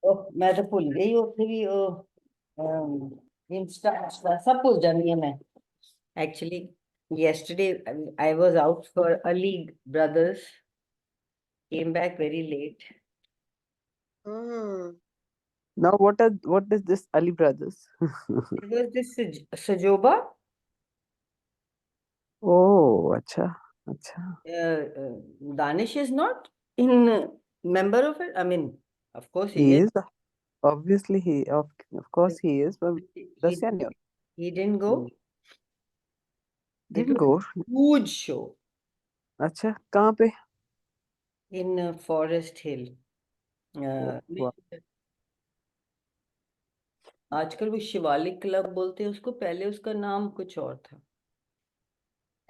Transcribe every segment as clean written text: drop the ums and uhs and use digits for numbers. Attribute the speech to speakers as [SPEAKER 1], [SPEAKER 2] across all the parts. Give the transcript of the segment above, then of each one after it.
[SPEAKER 1] ओह, मैं तो भूल गई ਉੱਥੇ ਵੀ ਉਹ इंस्टा सब भूल जानी है मैं actually yesterday I was out for Ali Brothers, came back very late.
[SPEAKER 2] Hmm.
[SPEAKER 3] Now, what is this Ali Brothers?
[SPEAKER 1] It was this Sajoba.
[SPEAKER 3] Oh, acha, acha.
[SPEAKER 1] Danish is not in member of it. I mean, of course he
[SPEAKER 3] He
[SPEAKER 1] is.
[SPEAKER 3] is obviously of course he is, but
[SPEAKER 1] He,
[SPEAKER 3] ਦੱਸਿਆ ਨਹੀਂ
[SPEAKER 1] he didn't go. It
[SPEAKER 3] didn't
[SPEAKER 1] was
[SPEAKER 3] go.
[SPEAKER 1] a huge show
[SPEAKER 3] अच्छा कहाँ पे?
[SPEAKER 1] in Forest Hill.
[SPEAKER 3] Oh, wow.
[SPEAKER 1] आजकल वो Shivalik club बोलते हैं उसको, पहले उसका नाम कुछ और था.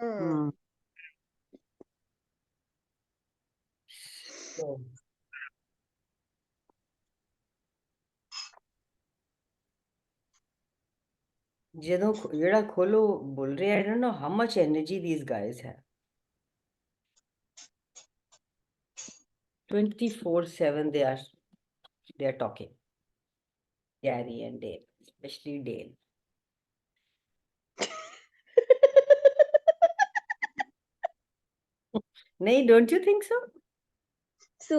[SPEAKER 2] Hmm.
[SPEAKER 1] So, ਜਿਹੜਾ ਖੋਲੋ बोल रहे, I don't know how much energy these guys have. 24/7 they are talking. Gary and Dale, especially Dale. नहीं, don't you think so?
[SPEAKER 2] So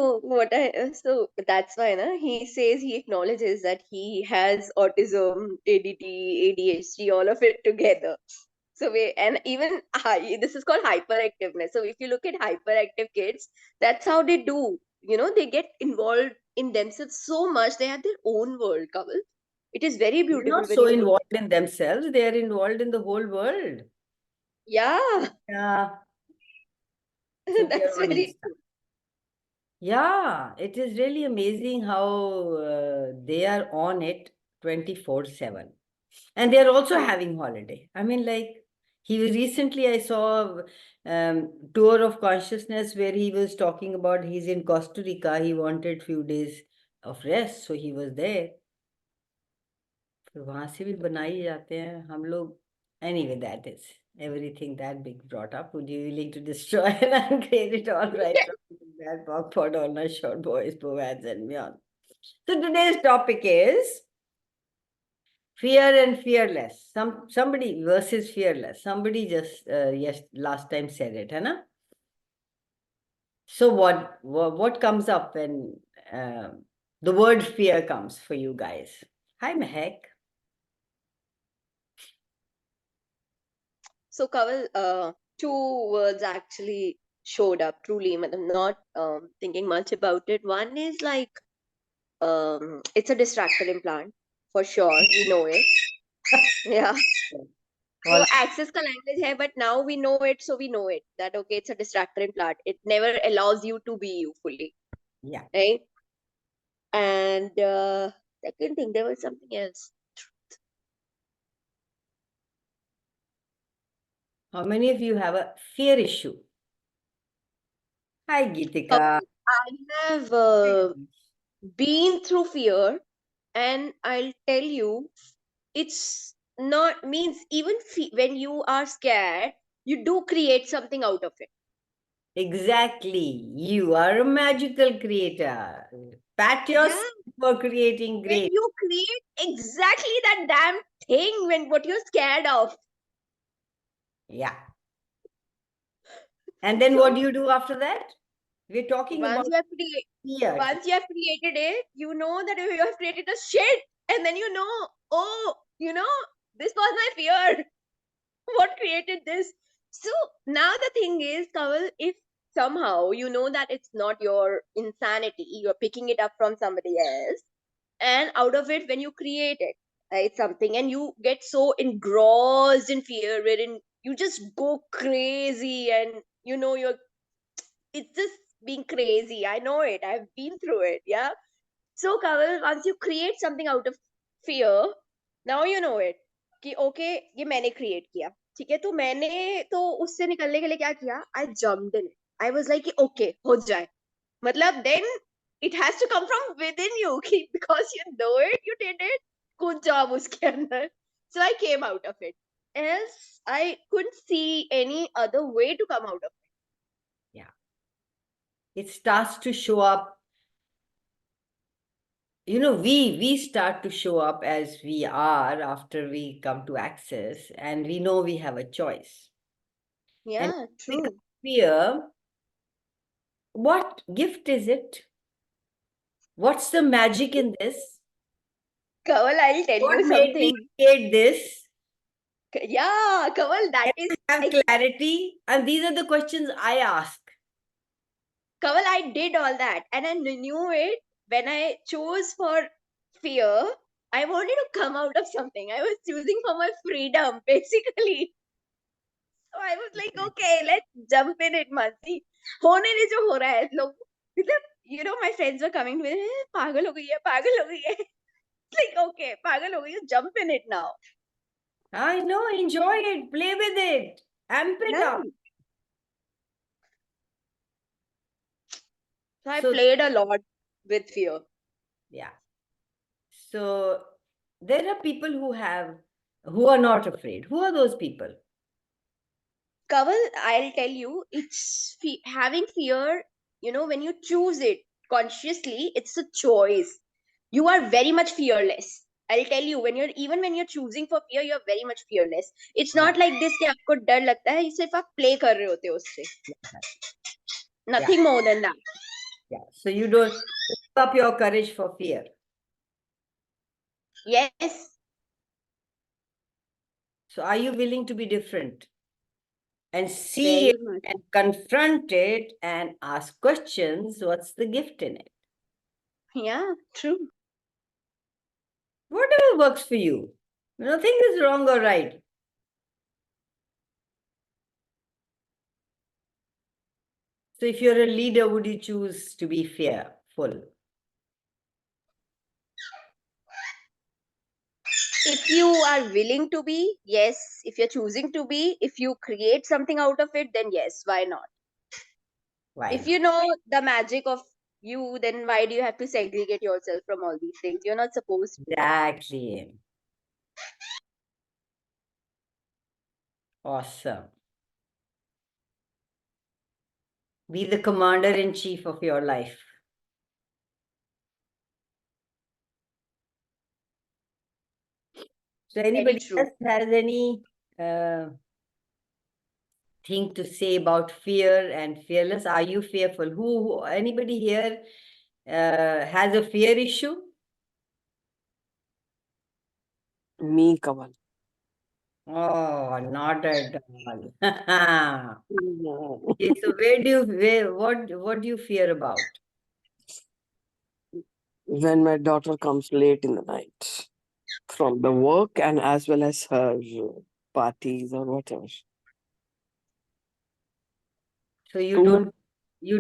[SPEAKER 2] that's why he says he acknowledges that he has autism, ADD, ADHD, all of it together. So and even this is called hyperactiveness. So if you look at hyperactive kids, that's how they do. They get involved in themselves so much. They have their own world, Kaval. It is very
[SPEAKER 1] They're
[SPEAKER 2] beautiful
[SPEAKER 1] not
[SPEAKER 2] when
[SPEAKER 1] so
[SPEAKER 2] you look.
[SPEAKER 1] involved in themselves, they are involved in the whole world.
[SPEAKER 2] Yeah,
[SPEAKER 1] Yeah. So they
[SPEAKER 2] that's
[SPEAKER 1] are on
[SPEAKER 2] very
[SPEAKER 1] Insta.
[SPEAKER 2] true.
[SPEAKER 1] Yeah, it is really amazing how they are on it 24/7. And they are also having holiday. I mean, like, recently I saw tour of consciousness where he was talking about he's in Costa Rica. He wanted few days of rest, so he was there. फिर वहां से भी बनाए जाते हैं हम लोग. Anyway, that is everything that big brought up. Would you willing to destroy and uncreate it all right from that box pod on our short boys, boads and beyond? So today's topic is fear and fearless. Somebody versus fearless. Somebody just yes last time said it, है ना? So what comes up when the word fear comes for you guys? Hi, Mehak.
[SPEAKER 2] So, Kaval, two words actually showed up truly. I'm not thinking much about it. One is like, it's a distractor implant for sure. We know it. Yeah. So
[SPEAKER 1] All
[SPEAKER 2] access का language है, but now we know it, so we know it that okay, it's a distractor implant. It never allows you to be you fully,
[SPEAKER 1] yeah.
[SPEAKER 2] right? And second thing, there was something else.
[SPEAKER 1] How many of you have a fear issue? Hi, Geetika.
[SPEAKER 2] I have been through fear, and I'll tell you, it's not means even when you are scared, you do create something out of it.
[SPEAKER 1] Exactly. You are a magical creator. Pat yourself for creating
[SPEAKER 2] When
[SPEAKER 1] great.
[SPEAKER 2] you create exactly that damn thing when what you're scared of.
[SPEAKER 1] Yeah. And then what do you do after that? We're talking about
[SPEAKER 2] Once you have
[SPEAKER 1] fear.
[SPEAKER 2] once you have created it, you know that you have created a shit, and then oh, this was my fear. What created this? So now the thing is, Kaval, if somehow you know that it's not your insanity, you're picking it up from somebody else, and out of it, when you create it, right, something, and you get so engrossed in fear, wherein you just go crazy, and it's just being crazy. I know it. I've been through it. Yeah. So, Kaval, once you create something out of fear, now you know it. कि okay ये मैंने create किया, ठीक है, तो मैंने तो उससे निकलने के लिए क्या किया, I jumped in it. I was like okay हो जाए, मतलब then it has to come from within you because you know it, you did it, good job उसके अंदर. So I came out of it, else I couldn't see any other way to come out of it.
[SPEAKER 1] Yeah. It starts to show up we start to show up as we are after we come to Access, and we know we have a choice.
[SPEAKER 2] Yeah, true.
[SPEAKER 1] Fear, what gift is it? What's the magic in this?
[SPEAKER 2] Kaval, I'll tell
[SPEAKER 1] What
[SPEAKER 2] you
[SPEAKER 1] made me
[SPEAKER 2] something.
[SPEAKER 1] create this?
[SPEAKER 2] Yeah, Kaval, that is
[SPEAKER 1] Have clarity? And these are the questions I ask.
[SPEAKER 2] Kaval, I did all that and I knew it when I chose for fear. I wanted to come out of something. I was choosing for my freedom, basically. So I was like, okay, let's jump in it, Mansi. होने दे जो हो रहा है लोग मतलब my friends were coming to me, पागल हो गई है, पागल हो गई है. It's like, okay, पागल हो गई, you jump in it now.
[SPEAKER 1] I know, enjoy it, play with it, amp it
[SPEAKER 2] Yeah.
[SPEAKER 1] up.
[SPEAKER 2] So I
[SPEAKER 1] So-
[SPEAKER 2] played a lot with fear.
[SPEAKER 1] Yeah. So there are people who are not afraid. Who are those people?
[SPEAKER 2] Kaval, I'll tell you, it's having fear, when you choose it consciously, it's a choice. You are very much fearless. I'll tell you, when you're choosing for fear, you're very much fearless. It's not like this कि आपको डर लगता है, सिर्फ आप play कर रहे होते हो उससे. Nothing more than that.
[SPEAKER 1] Yeah. So you don't give up your courage for fear.
[SPEAKER 2] Yes.
[SPEAKER 1] So are you willing to be different and see it
[SPEAKER 2] Very much.
[SPEAKER 1] and confront it and ask questions? What's the gift in it?
[SPEAKER 2] Yeah, true.
[SPEAKER 1] Whatever works for you. Nothing is wrong or right. So if you're a leader, would you choose to be fearful?
[SPEAKER 2] If you are willing to be, yes. If you're choosing to be, if you create something out of it, then yes, why not?
[SPEAKER 1] Why
[SPEAKER 2] If
[SPEAKER 1] not?
[SPEAKER 2] you know the magic of you, then why do you have to segregate yourself from all these things? You're not supposed to.
[SPEAKER 1] Exactly. Awesome. Be the commander-in-chief of your life. So anybody
[SPEAKER 2] true.
[SPEAKER 1] else has any thing to say about fear and fearless? Are you fearful? Anybody here has a fear issue?
[SPEAKER 3] Me, Kamal.
[SPEAKER 1] Oh, not at all.
[SPEAKER 3] No.
[SPEAKER 1] Okay, so what do you fear about?
[SPEAKER 3] When my daughter comes late in the night from the work and as well as her parties or whatever.
[SPEAKER 1] So you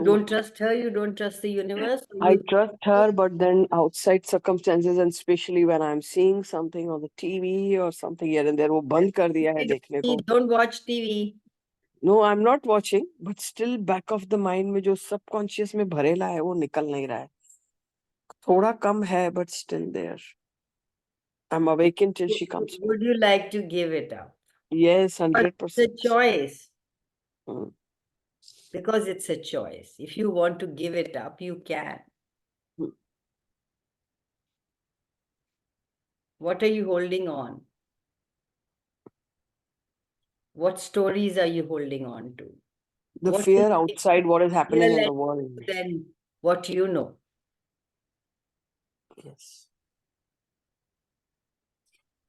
[SPEAKER 1] don't trust her, you don't trust the universe?
[SPEAKER 3] I trust her, but then outside circumstances, and especially when I'm seeing something on the TV or something here and there, वो बंद कर दिया है देखने को.
[SPEAKER 1] Don't watch TV.
[SPEAKER 3] No, I'm not watching, but still back of the mind में जो subconscious में भरेला है वो निकल नहीं रहा है. थोड़ा कम है, but still there. I'm awakened till she comes back.
[SPEAKER 1] Would you like to give it up?
[SPEAKER 3] Yes,
[SPEAKER 1] But
[SPEAKER 3] 100%.
[SPEAKER 1] it's a choice.
[SPEAKER 3] Mm.
[SPEAKER 1] Because it's a choice. If you want to give it up, you can.
[SPEAKER 3] Mm.
[SPEAKER 1] What are you holding on? What stories are you holding on to?
[SPEAKER 3] The
[SPEAKER 1] What
[SPEAKER 3] fear
[SPEAKER 1] is
[SPEAKER 3] outside what is happening in
[SPEAKER 1] real
[SPEAKER 3] the world.
[SPEAKER 1] than what you know?
[SPEAKER 3] Yes.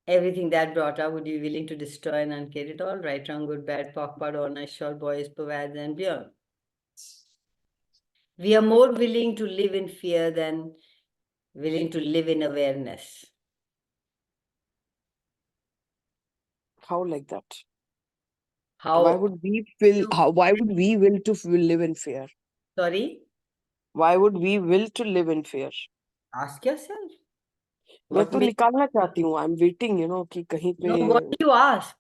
[SPEAKER 1] Everything that brought up, would you be willing to destroy and uncreate it all? Right, wrong, good, bad, POC, POD, all nice, short, boys, pervades, and beyond. We are more willing to live in fear than willing to live in awareness.
[SPEAKER 3] How like that?
[SPEAKER 1] How?
[SPEAKER 3] Why would we why would we will to live in fear?
[SPEAKER 1] Sorry?
[SPEAKER 3] Why would we will to live in fear?
[SPEAKER 1] Ask yourself.
[SPEAKER 3] मैं
[SPEAKER 1] What
[SPEAKER 3] तो
[SPEAKER 1] makes-
[SPEAKER 3] निकालना चाहती हूँ. I'm waiting, कि कहीं पे.
[SPEAKER 1] No, what do you ask?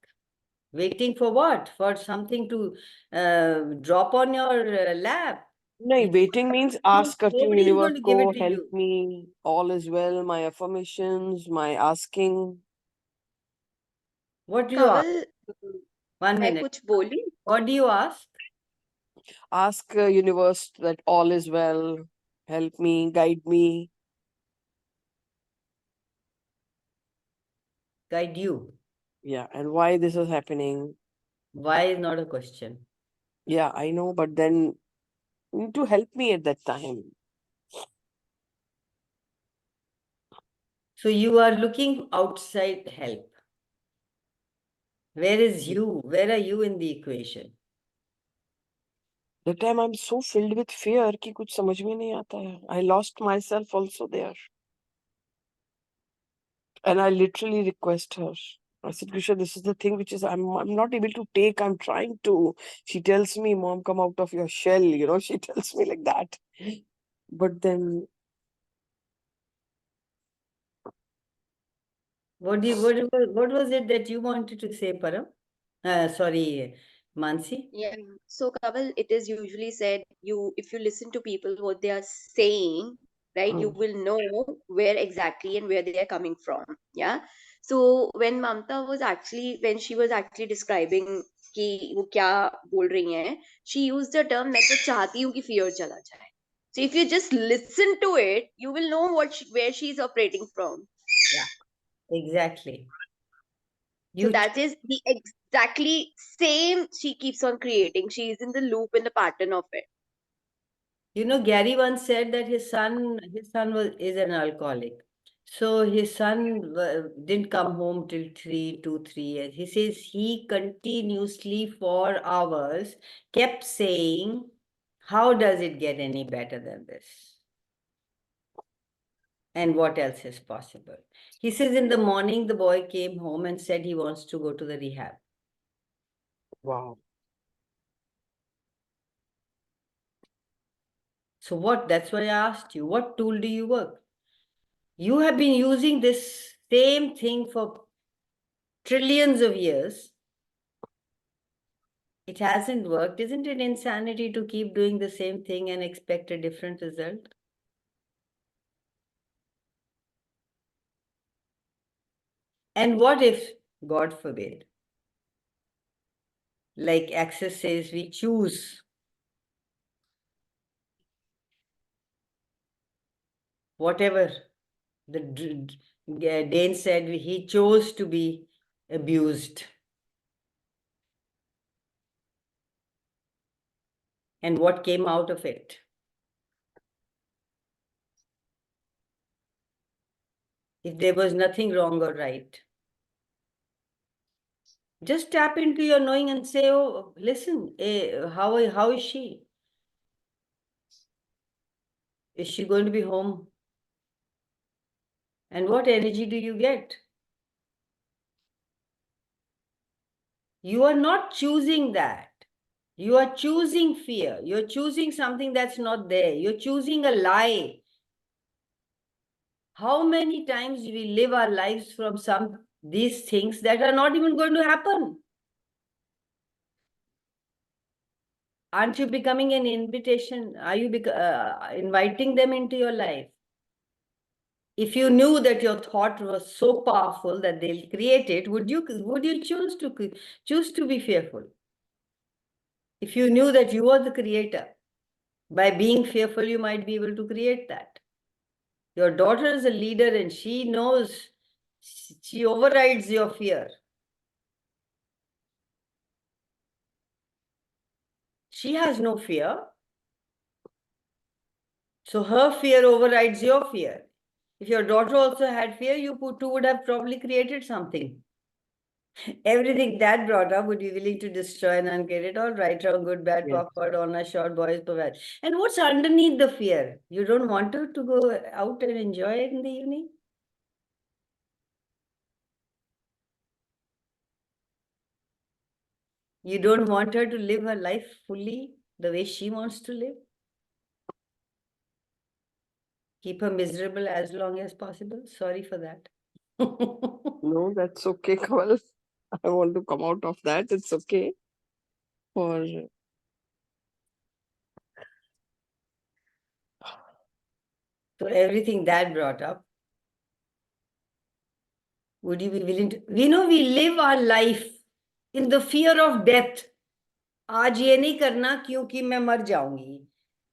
[SPEAKER 1] Waiting for what? For something to drop on your lap?
[SPEAKER 3] नहीं, waiting means ask करती हूँ
[SPEAKER 1] Nobody is
[SPEAKER 3] universe
[SPEAKER 1] going to give
[SPEAKER 3] को
[SPEAKER 1] it to
[SPEAKER 3] help
[SPEAKER 1] you.
[SPEAKER 3] me, all is well, my affirmations, my asking.
[SPEAKER 1] What do you ask?
[SPEAKER 2] Kaval,
[SPEAKER 1] 1
[SPEAKER 2] मैं
[SPEAKER 1] minute.
[SPEAKER 2] कुछ बोली?
[SPEAKER 1] What do you ask?
[SPEAKER 3] Ask universe that all is well, help me, guide me.
[SPEAKER 1] guide you.
[SPEAKER 3] Yeah, and why this is happening.
[SPEAKER 1] Why is not a question.
[SPEAKER 3] Yeah, I know, but then you need to help me at that time.
[SPEAKER 1] So you are looking outside help. Where is you? Where are you in the equation?
[SPEAKER 3] That time I'm so filled with fear कि कुछ समझ में नहीं आता है. I lost myself also there. And I literally request her. I said, Krisha, this is the thing which is I'm not able to take. I'm trying to. She tells me, Mom, come out of your shell. You know, she tells me like that. But then
[SPEAKER 1] What was it that you wanted to say, Param? Sorry, Mansi.
[SPEAKER 2] Yeah. So, Kaval, it is usually said if you listen to people what they are saying, right, you will know where exactly and where they are coming from. Yeah. So when when she was actually describing कि वो क्या बोल रही हैं, she used the term मैं तो चाहती हूँ कि fear चला जाए. So if you just listen to it, you will know where she is operating from.
[SPEAKER 1] Yeah, exactly.
[SPEAKER 2] So
[SPEAKER 1] You
[SPEAKER 2] that is the exactly same she keeps on creating. She is in the loop in the pattern of it.
[SPEAKER 1] Gary once said that his son is an alcoholic. So his son didn't come home till 3 years. He says he continuously for hours kept saying, how does it get any better than this? And what else is possible? He says in the morning, the boy came home and said he wants to go to the rehab.
[SPEAKER 3] wow.
[SPEAKER 1] So what? That's why I asked you, what tool do you work? You have been using this same thing for trillions of years. It hasn't worked. Isn't it insanity to keep doing the same thing and expect a different result? And what if, God forbid, like Access says, we choose whatever Dane said, he chose to be abused. And what came out of it? If there was nothing wrong or right, just tap into your knowing and say, oh, listen, how is she? Is she going to be home? And what energy do you get? You are not choosing that. You are choosing fear. You're choosing something that's not there. You're choosing a lie. How many times do we live our lives from these things that are not even going to happen? Aren't you becoming an invitation? Are you inviting them into your life? If you knew that your thought was so powerful that they'll create it, would you choose to be fearful? If you knew that you are the creator, by being fearful, you might be able to create that. Your daughter is a leader and she knows, she overrides your fear. She has no fear. So her fear overrides your fear. If your daughter also had fear, you two would have probably created something. Everything that brought up would be willing to destroy and uncreate it all, right, wrong, good, bad,
[SPEAKER 3] Yes.
[SPEAKER 1] awkward, honest, short, boys, bad. And what's underneath the fear? You don't want her to go out and enjoy it in the evening? You don't want her to live her life fully the way she wants to live? Keep her miserable as long as possible? Sorry for that.
[SPEAKER 3] No, that's okay, Kamal. I want to come out of that. It's okay. For
[SPEAKER 1] So everything that brought up, would you be willing to? We live our life in the fear of death. आज ये नहीं करना क्योंकि मैं मर जाऊंगी.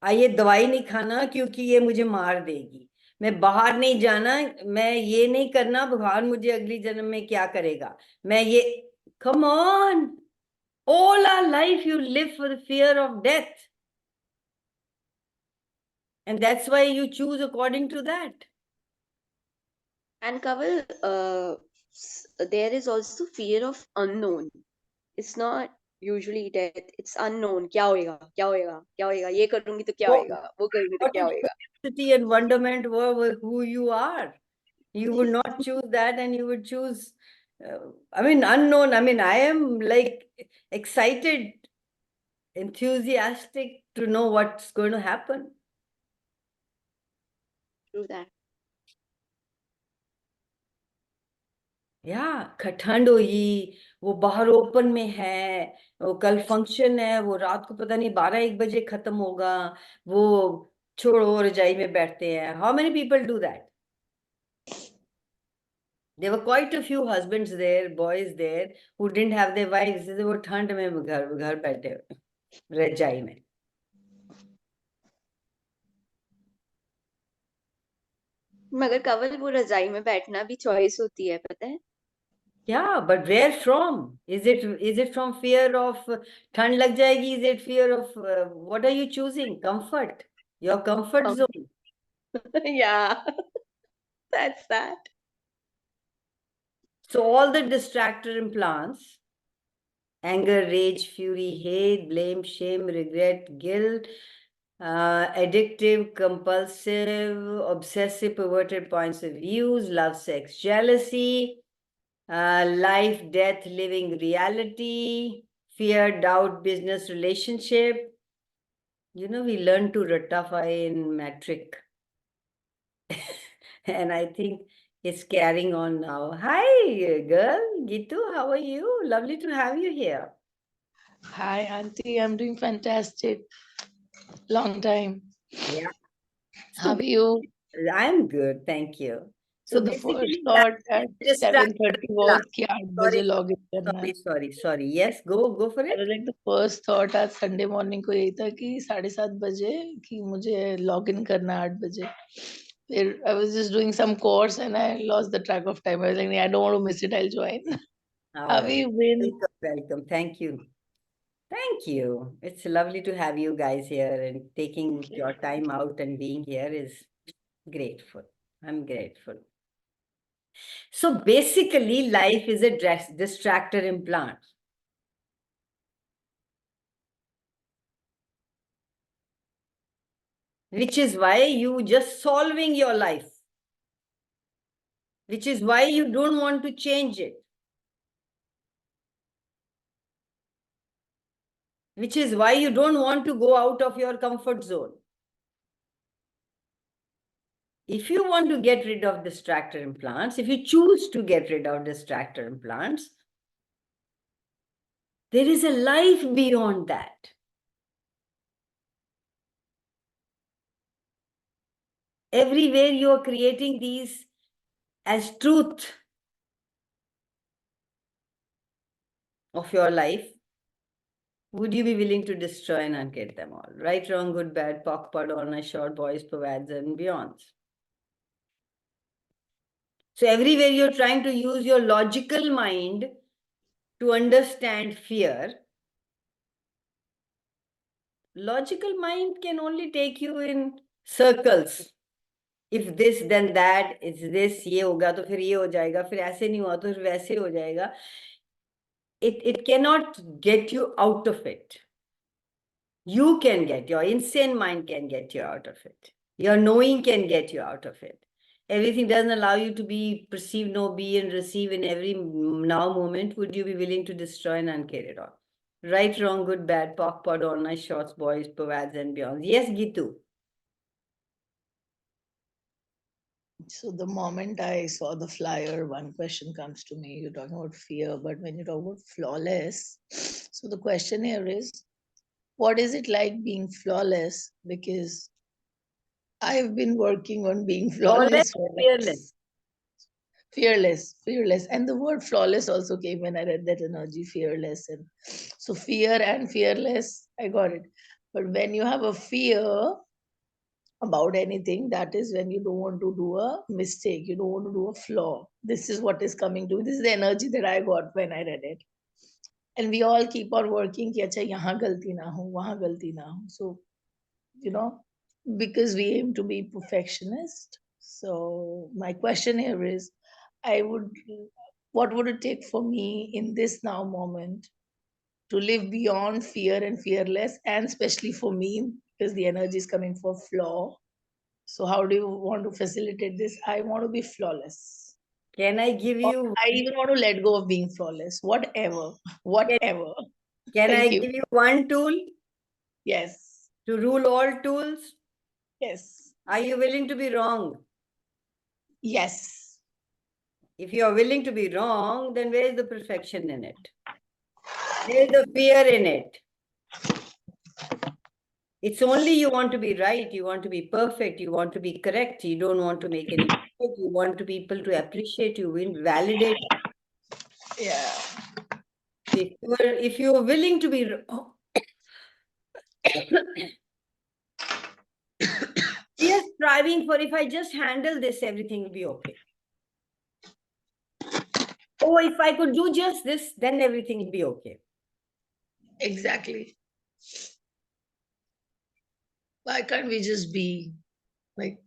[SPEAKER 1] ये दवाई नहीं खाना क्योंकि ये मुझे मार देगी. मैं बाहर नहीं जाना, मैं ये नहीं करना, भगवान मुझे अगली जन्म में क्या करेगा, मैं ये, come on, all our life you live for the fear of death, and that's why you choose according to that.
[SPEAKER 2] And Kaval, there is also fear of unknown. It's not usually death. It's unknown. क्या होएगा? क्या होएगा? क्या होएगा? ये करूँगी तो क्या
[SPEAKER 1] What,
[SPEAKER 2] होएगा? वो करूँगी तो
[SPEAKER 1] what
[SPEAKER 2] क्या
[SPEAKER 1] if
[SPEAKER 2] होएगा?
[SPEAKER 1] curiosity and wonderment were who you are? You would not choose that, and you would choose, I mean, unknown. I mean, I am like excited, enthusiastic to know what's going to happen.
[SPEAKER 2] True that.
[SPEAKER 1] या ठंड हुई, वो बाहर open में है, वो कल function है, वो रात को पता नहीं 12-1 बजे खत्म होगा, वो छोड़ो रजाई में बैठते हैं. How many people do that? There were quite a few husbands there, boys there, who didn't have their wives. वो ठंड में घर बैठे हुए रजाई में.
[SPEAKER 2] मगर कवल वो रजाई में बैठना भी चॉइस होती है, पता है?
[SPEAKER 1] Yeah, but where from? Is it from fear of ठंड लग जाएगी? Is it fear of what are you choosing? Comfort. Your comfort zone.
[SPEAKER 2] Yeah, that's that.
[SPEAKER 1] So all the distractor implants, anger, rage, fury, hate, blame, shame, regret, guilt, addictive, compulsive, obsessive, perverted points of views, love, sex, jealousy, life, death, living reality, fear, doubt, business, relationship. You know, we learn to ratify in metric. And I think it's carrying on now. Hi, girl. Gitu, how are you? Lovely to have you here.
[SPEAKER 4] Hi, Auntie. I'm doing fantastic. Long time.
[SPEAKER 1] Yeah.
[SPEAKER 4] How are you?
[SPEAKER 1] I'm good, thank you.
[SPEAKER 4] So
[SPEAKER 1] So
[SPEAKER 4] the first
[SPEAKER 1] basically,
[SPEAKER 4] thought at
[SPEAKER 1] distract
[SPEAKER 4] 7:30 was कि 8
[SPEAKER 1] sorry,
[SPEAKER 4] बजे log in करना है.
[SPEAKER 1] sorry. Yes, go for
[SPEAKER 4] I
[SPEAKER 1] it.
[SPEAKER 4] was like the first thought आज Sunday morning को यही था कि 7:30 बजे कि मुझे log in करना है 8 बजे. फिर I was just doing some course and I lost the track of time. I was like, I don't want to miss it. I'll join.
[SPEAKER 1] All
[SPEAKER 4] How have
[SPEAKER 1] right.
[SPEAKER 4] you been?
[SPEAKER 1] Welcome. Thank you. Thank you. It's lovely to have you guys here, and taking your time out and being here is grateful. I'm grateful. So basically, life is a distractor implant. Which is why you just solving your life. Which is why you don't want to change it. Which is why you don't want to go out of your comfort zone. If you want to get rid of distractor implants, if you choose to get rid of distractor implants, there is a life beyond that. Everywhere you are creating these as truth of your life, would you be willing to destroy and uncreate them all? Right, wrong, good, bad, POC, POD, all nice, short, boys, provides, and beyonds. So everywhere you're trying to use your logical mind to understand fear, logical mind can only take you in circles. If this, then that, it's this, ये होगा तो फिर ये हो जाएगा, फिर ऐसे नहीं हुआ तो फिर वैसे हो जाएगा. It cannot get you out of it. You can get, your insane mind can get you out of it. Your knowing can get you out of it. Everything doesn't allow you to be, perceive, know, be, and receive in every now moment. Would you be willing to destroy and uncare it all? Right, wrong, good, bad, POC, POD, all nice, shorts, boys, pervads, and beyond. Yes, Gitu.
[SPEAKER 4] So the moment I saw the flyer, one question comes to me. You're talking about fear, but when you talk about flawless, so the question here is, what is it like being flawless? Because I've been working on being flawless.
[SPEAKER 1] Fearless.
[SPEAKER 4] Fearless. And the word flawless also came when I read that energy, fearless. And so fear and fearless, I got it. But when you have a fear about anything, that is when you don't want to do a mistake, you don't want to do a flaw. This is what is coming to, this is the energy that I got when I read it. And we all keep on working कि अच्छा यहाँ गलती ना हो, वहाँ गलती ना हो. So, you know, because we aim to be perfectionist. So my question here is, what would it take for me in this now moment to live beyond fear and fearless, and especially for me, because the energy is coming for flaw. So how do you want to facilitate this? I want to be flawless.
[SPEAKER 1] Can I give
[SPEAKER 4] Or
[SPEAKER 1] you,
[SPEAKER 4] I even want to let go of being flawless. Whatever. Whatever.
[SPEAKER 1] can I
[SPEAKER 4] Thank you.
[SPEAKER 1] give you one tool
[SPEAKER 4] Yes.
[SPEAKER 1] to rule all tools?
[SPEAKER 4] Yes.
[SPEAKER 1] Are you willing to be wrong?
[SPEAKER 4] Yes.
[SPEAKER 1] If you are willing to be wrong, then where is the perfection in it? There is the fear in it. It's only you want to be right, you want to be perfect, you want to be correct, you don't want to make any mistake, you want to people to appreciate you, validate.
[SPEAKER 4] Yeah.
[SPEAKER 1] If you are willing to be wrong, we are striving for, if I just handle this, everything will be okay. Oh, if I could do just this, then everything will be okay.
[SPEAKER 4] Exactly. Why can't we just be like,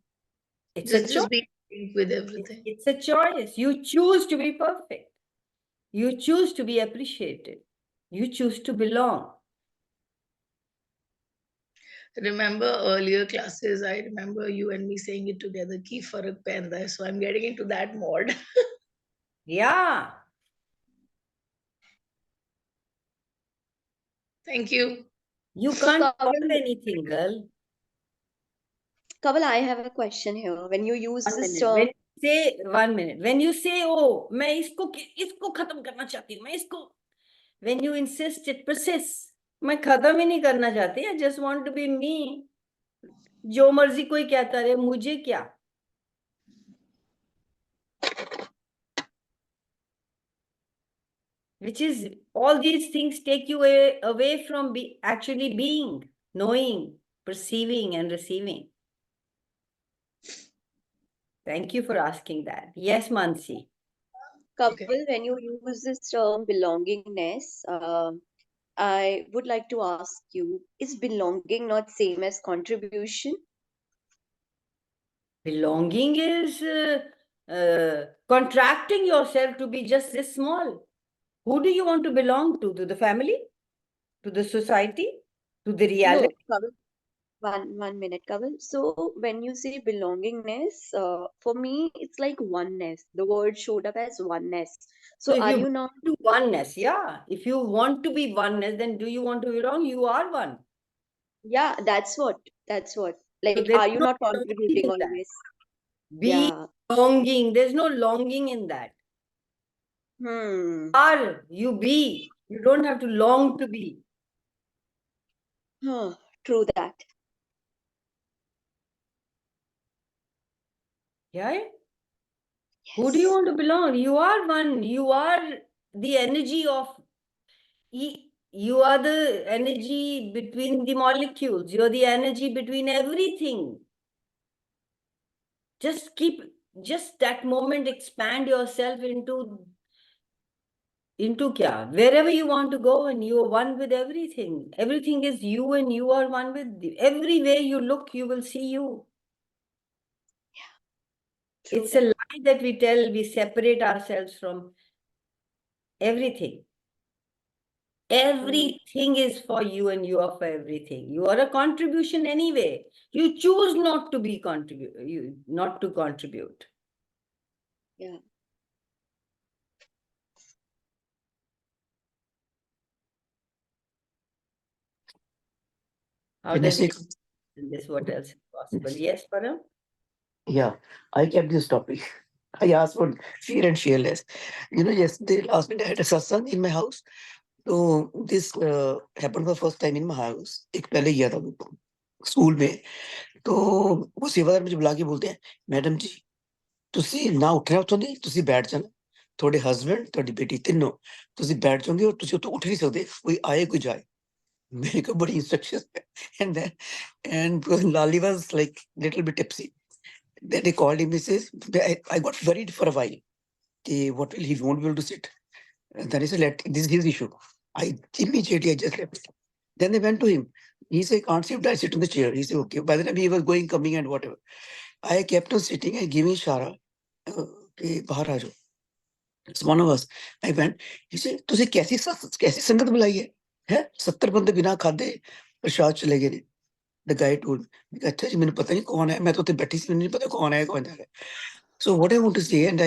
[SPEAKER 1] It's a
[SPEAKER 4] just
[SPEAKER 1] choice.
[SPEAKER 4] be with everything?
[SPEAKER 1] It's a choice. You choose to be perfect. You choose to be appreciated. You choose to belong.
[SPEAKER 4] Remember earlier classes, I remember you and me saying it together, ki farak penda hai. So I'm getting into that mode.
[SPEAKER 1] Yeah.
[SPEAKER 4] Thank you.
[SPEAKER 1] You
[SPEAKER 2] So,
[SPEAKER 1] can't
[SPEAKER 2] Kaval,
[SPEAKER 1] solve anything, girl.
[SPEAKER 2] Kaval, I have a question here. When you use this term,
[SPEAKER 1] 1 minute. When you say, oh, मैं इसको खत्म करना चाहती हूँ, मैं इसको, when you insist, it persists. मैं खत्म ही नहीं करना चाहती. I just want to be me. जो मर्जी कोई कहता रहे, मुझे क्या? Which is, all these things take you away from actually being, knowing, perceiving, and receiving. Thank you for asking that. Yes, Mansi.
[SPEAKER 2] Kaval, when you use this term belongingness, I would like to ask you, is belonging not same as contribution?
[SPEAKER 1] Belonging is contracting yourself to be just this small. Who do you want to belong to? To the family? To the society? To the reality?
[SPEAKER 2] No, Kaval, one minute, Kaval. So when you say belongingness, for me, it's like oneness. The word showed up as oneness.
[SPEAKER 1] So
[SPEAKER 2] So
[SPEAKER 1] if
[SPEAKER 2] are
[SPEAKER 1] you
[SPEAKER 2] you not?
[SPEAKER 1] want to oneness, yeah. If you want to be oneness, then do you want to belong? You are one.
[SPEAKER 2] Yeah, that's what. That's what.
[SPEAKER 1] So
[SPEAKER 2] Like,
[SPEAKER 1] there's
[SPEAKER 2] are you
[SPEAKER 1] no
[SPEAKER 2] not
[SPEAKER 1] longing
[SPEAKER 2] contributing
[SPEAKER 1] in that.
[SPEAKER 2] always?
[SPEAKER 1] Be
[SPEAKER 2] Yeah.
[SPEAKER 1] longing. There's no longing in that.
[SPEAKER 2] Hmm.
[SPEAKER 1] Are you be. You don't have to long to be.
[SPEAKER 2] Huh, true that.
[SPEAKER 1] Yeah? Who do you
[SPEAKER 2] Yes.
[SPEAKER 1] want to belong? You are one. You are the energy of, you are the energy between the molecules. You're the energy between everything. Just that moment, expand yourself into kya? Wherever you want to go, and you are one with everything. Everything is you and you are one with everywhere you look, you will see you.
[SPEAKER 2] True
[SPEAKER 1] It's a
[SPEAKER 2] that.
[SPEAKER 1] lie that we tell, we separate ourselves from everything. Everything is for you and you are for everything. You are a contribution anyway. You choose not to be not to contribute.
[SPEAKER 2] Yeah.
[SPEAKER 1] How
[SPEAKER 5] Can I
[SPEAKER 1] does
[SPEAKER 5] say?
[SPEAKER 1] this? What else is possible? Yes, Param?
[SPEAKER 5] Yeah, I kept this topic. I asked for fear and fearless. Yesterday, last night, I had a satsang in my house. So this happened for the first time in my house. एक पहले किया था school में. तो वो सेवादार मुझे बुला के बोलते हैं, मैडम जी ਤੁਸੀਂ ਨਾ ਉੱਠਣਾ ਉੱਥੋਂ ਦੀ, ਤੁਸੀਂ ਬੈਠ ਜਾਣਾ. ਤੁਹਾਡੇ ਹਸਬੈਂਡ, ਤੁਹਾਡੀ ਬੇਟੀ ਤਿੰਨੋਂ ਤੁਸੀਂ ਬੈਠ ਜਾਓਗੇ ਔਰ ਤੁਸੀਂ ਉੱਥੋਂ ਉੱਠ ਨਹੀਂ ਸਕਦੇ, ਕੋਈ ਆਏ ਕੋਈ ਜਾਏ. मैंने कहा बड़ी instructions and Lali was like little bit tipsy. Then they called him. He says, I got worried for a while. What will he won't be able to sit? And then he said, this is his issue. I immediately I just left. Then they went to him. He said, can't sit, I sit in the chair. He said, okay. By the time he was going, coming, and whatever, I kept on sitting and giving Shara. कि बाहर आ जाओ. It's one of us. I went. He said, तुझे कैसी संगत बुलाई है 70 बंदे बिना खादे प्रसाद चले गए. The guy told me, मैं कहा, अच्छा जी मैंने पता नहीं कौन है, मैं तो उधर बैठी सी, मैंने नहीं पता कौन है कौन है. So what I want to say, and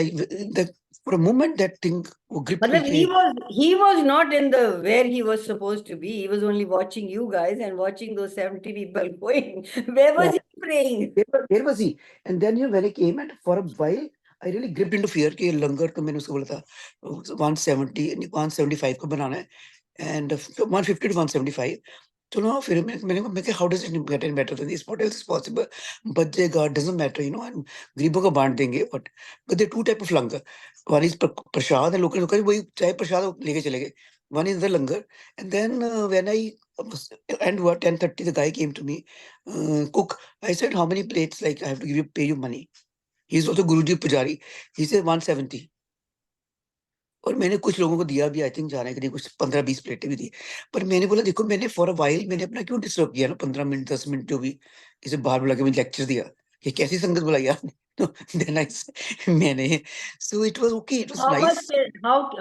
[SPEAKER 5] for a moment that thing gripped me.
[SPEAKER 1] Matlab, he was not in the where he was supposed to be. He was only watching you guys and watching those 70 people going. Where was he praying?
[SPEAKER 5] Where was he? And then when I came, and for a while I really gripped into fear कि लंगर तो मैंने उसको बोला था 175 को बनाना है, and 150 to 175. So now फिर मैंने कहा, how does it get any better than this? What else is possible? बचेगा, doesn't matter, and गरीबों को बांट देंगे. But there are two type of langar. One is Prasad, and लोग वही चाहे प्रसाद लेके चले गए. One is the langar, and then when I and what 10:30 the guy came to me, cook. I said, how many plates? Like I have to pay you money. He's also Guruji Pujari. He said 170. और मैंने कुछ लोगों को दिया भी, I think जाने के लिए कुछ 15-20 प्लेटें भी दी. पर मैंने बोला देखो मैंने फॉर अ वाइल मैंने अपना क्यों डिस्टर्ब किया ना 15 मिनट 10 मिनट जो भी इसे बाहर बुला के मैंने लेक्चर दिया कि कैसी संगत बुलाई आपने. देन आई मैंने so it was okay, it was nice.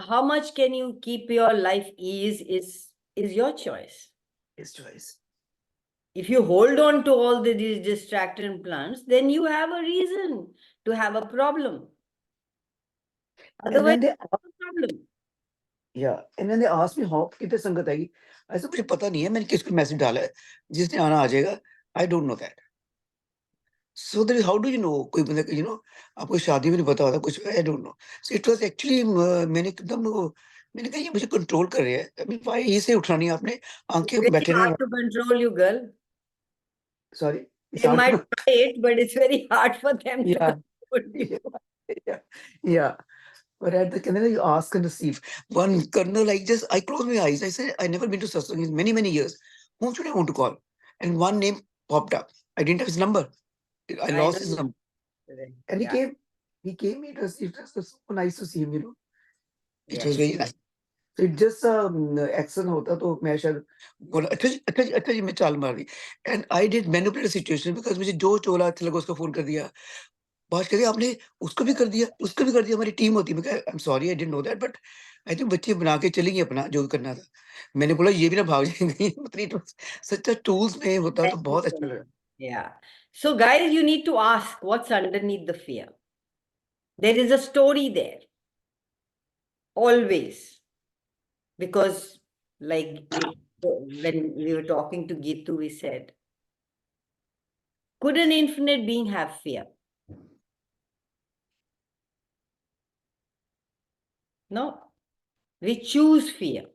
[SPEAKER 1] How much can you keep your life ease is your choice.
[SPEAKER 5] His choice.
[SPEAKER 1] If you hold on to all these distracting plants, then you have a reason to have a problem.
[SPEAKER 5] And
[SPEAKER 1] Otherwise,
[SPEAKER 5] when they
[SPEAKER 1] no problem.
[SPEAKER 5] and when they asked me how कितने संगत आएगी, ऐसा मुझे पता नहीं है, मैंने किसको मैसेज डाला है, जिसने आना आ जाएगा. I don't know that. So that is how do you know कोई बंदा आपको शादी में नहीं पता होता कुछ, I don't know. So it was actually मैंने एकदम मैंने कहा ये मुझे कंट्रोल कर रहे हैं. आई मीन व्हाई ये से उठा नहीं आपने
[SPEAKER 1] It's
[SPEAKER 5] आंखें
[SPEAKER 1] very
[SPEAKER 5] बैठे
[SPEAKER 1] hard
[SPEAKER 5] रहे.
[SPEAKER 1] to control you, girl.
[SPEAKER 5] Sorry
[SPEAKER 1] They might try it, but it's very hard for them to
[SPEAKER 5] yeah
[SPEAKER 1] control you.
[SPEAKER 5] yeah yeah. But at the Canada, you ask and receive. One colonel, I closed my eyes. I said, I never been to Satsang in many, many years. Whom should I want to call? And one name popped up. I didn't have his number. I
[SPEAKER 1] I
[SPEAKER 5] lost
[SPEAKER 1] know
[SPEAKER 5] his number.
[SPEAKER 1] you.
[SPEAKER 5] And
[SPEAKER 1] Yeah.
[SPEAKER 5] he came, it was so nice to see him, It was
[SPEAKER 1] Yes.
[SPEAKER 5] very nice. So it just action होता तो मैं शायद बोला अच्छा जी मैं चाल मार दी. And I did manipulate the situation because मुझे जो चोला अच्छा लगा उसको फोन कर दिया. बात करिए आपने उसको भी कर दिया हमारी टीम होती है. मैं I am sorry I didn't know that, but I think बच्चे बना के चलेंगे अपना जो भी करना था. मैंने बोला ये भी ना भाग जाएंगे. मतलब सच्चा टूल्स में होता तो
[SPEAKER 1] Thank you
[SPEAKER 5] बहुत
[SPEAKER 1] so
[SPEAKER 5] अच्छा
[SPEAKER 1] much.
[SPEAKER 5] लगा.
[SPEAKER 1] Yeah. So, guys, you need to ask what's underneath the fear. There is a story there. Always. Because, like, when we were talking to Gitu, we said, could an infinite being have fear? No. We choose fear.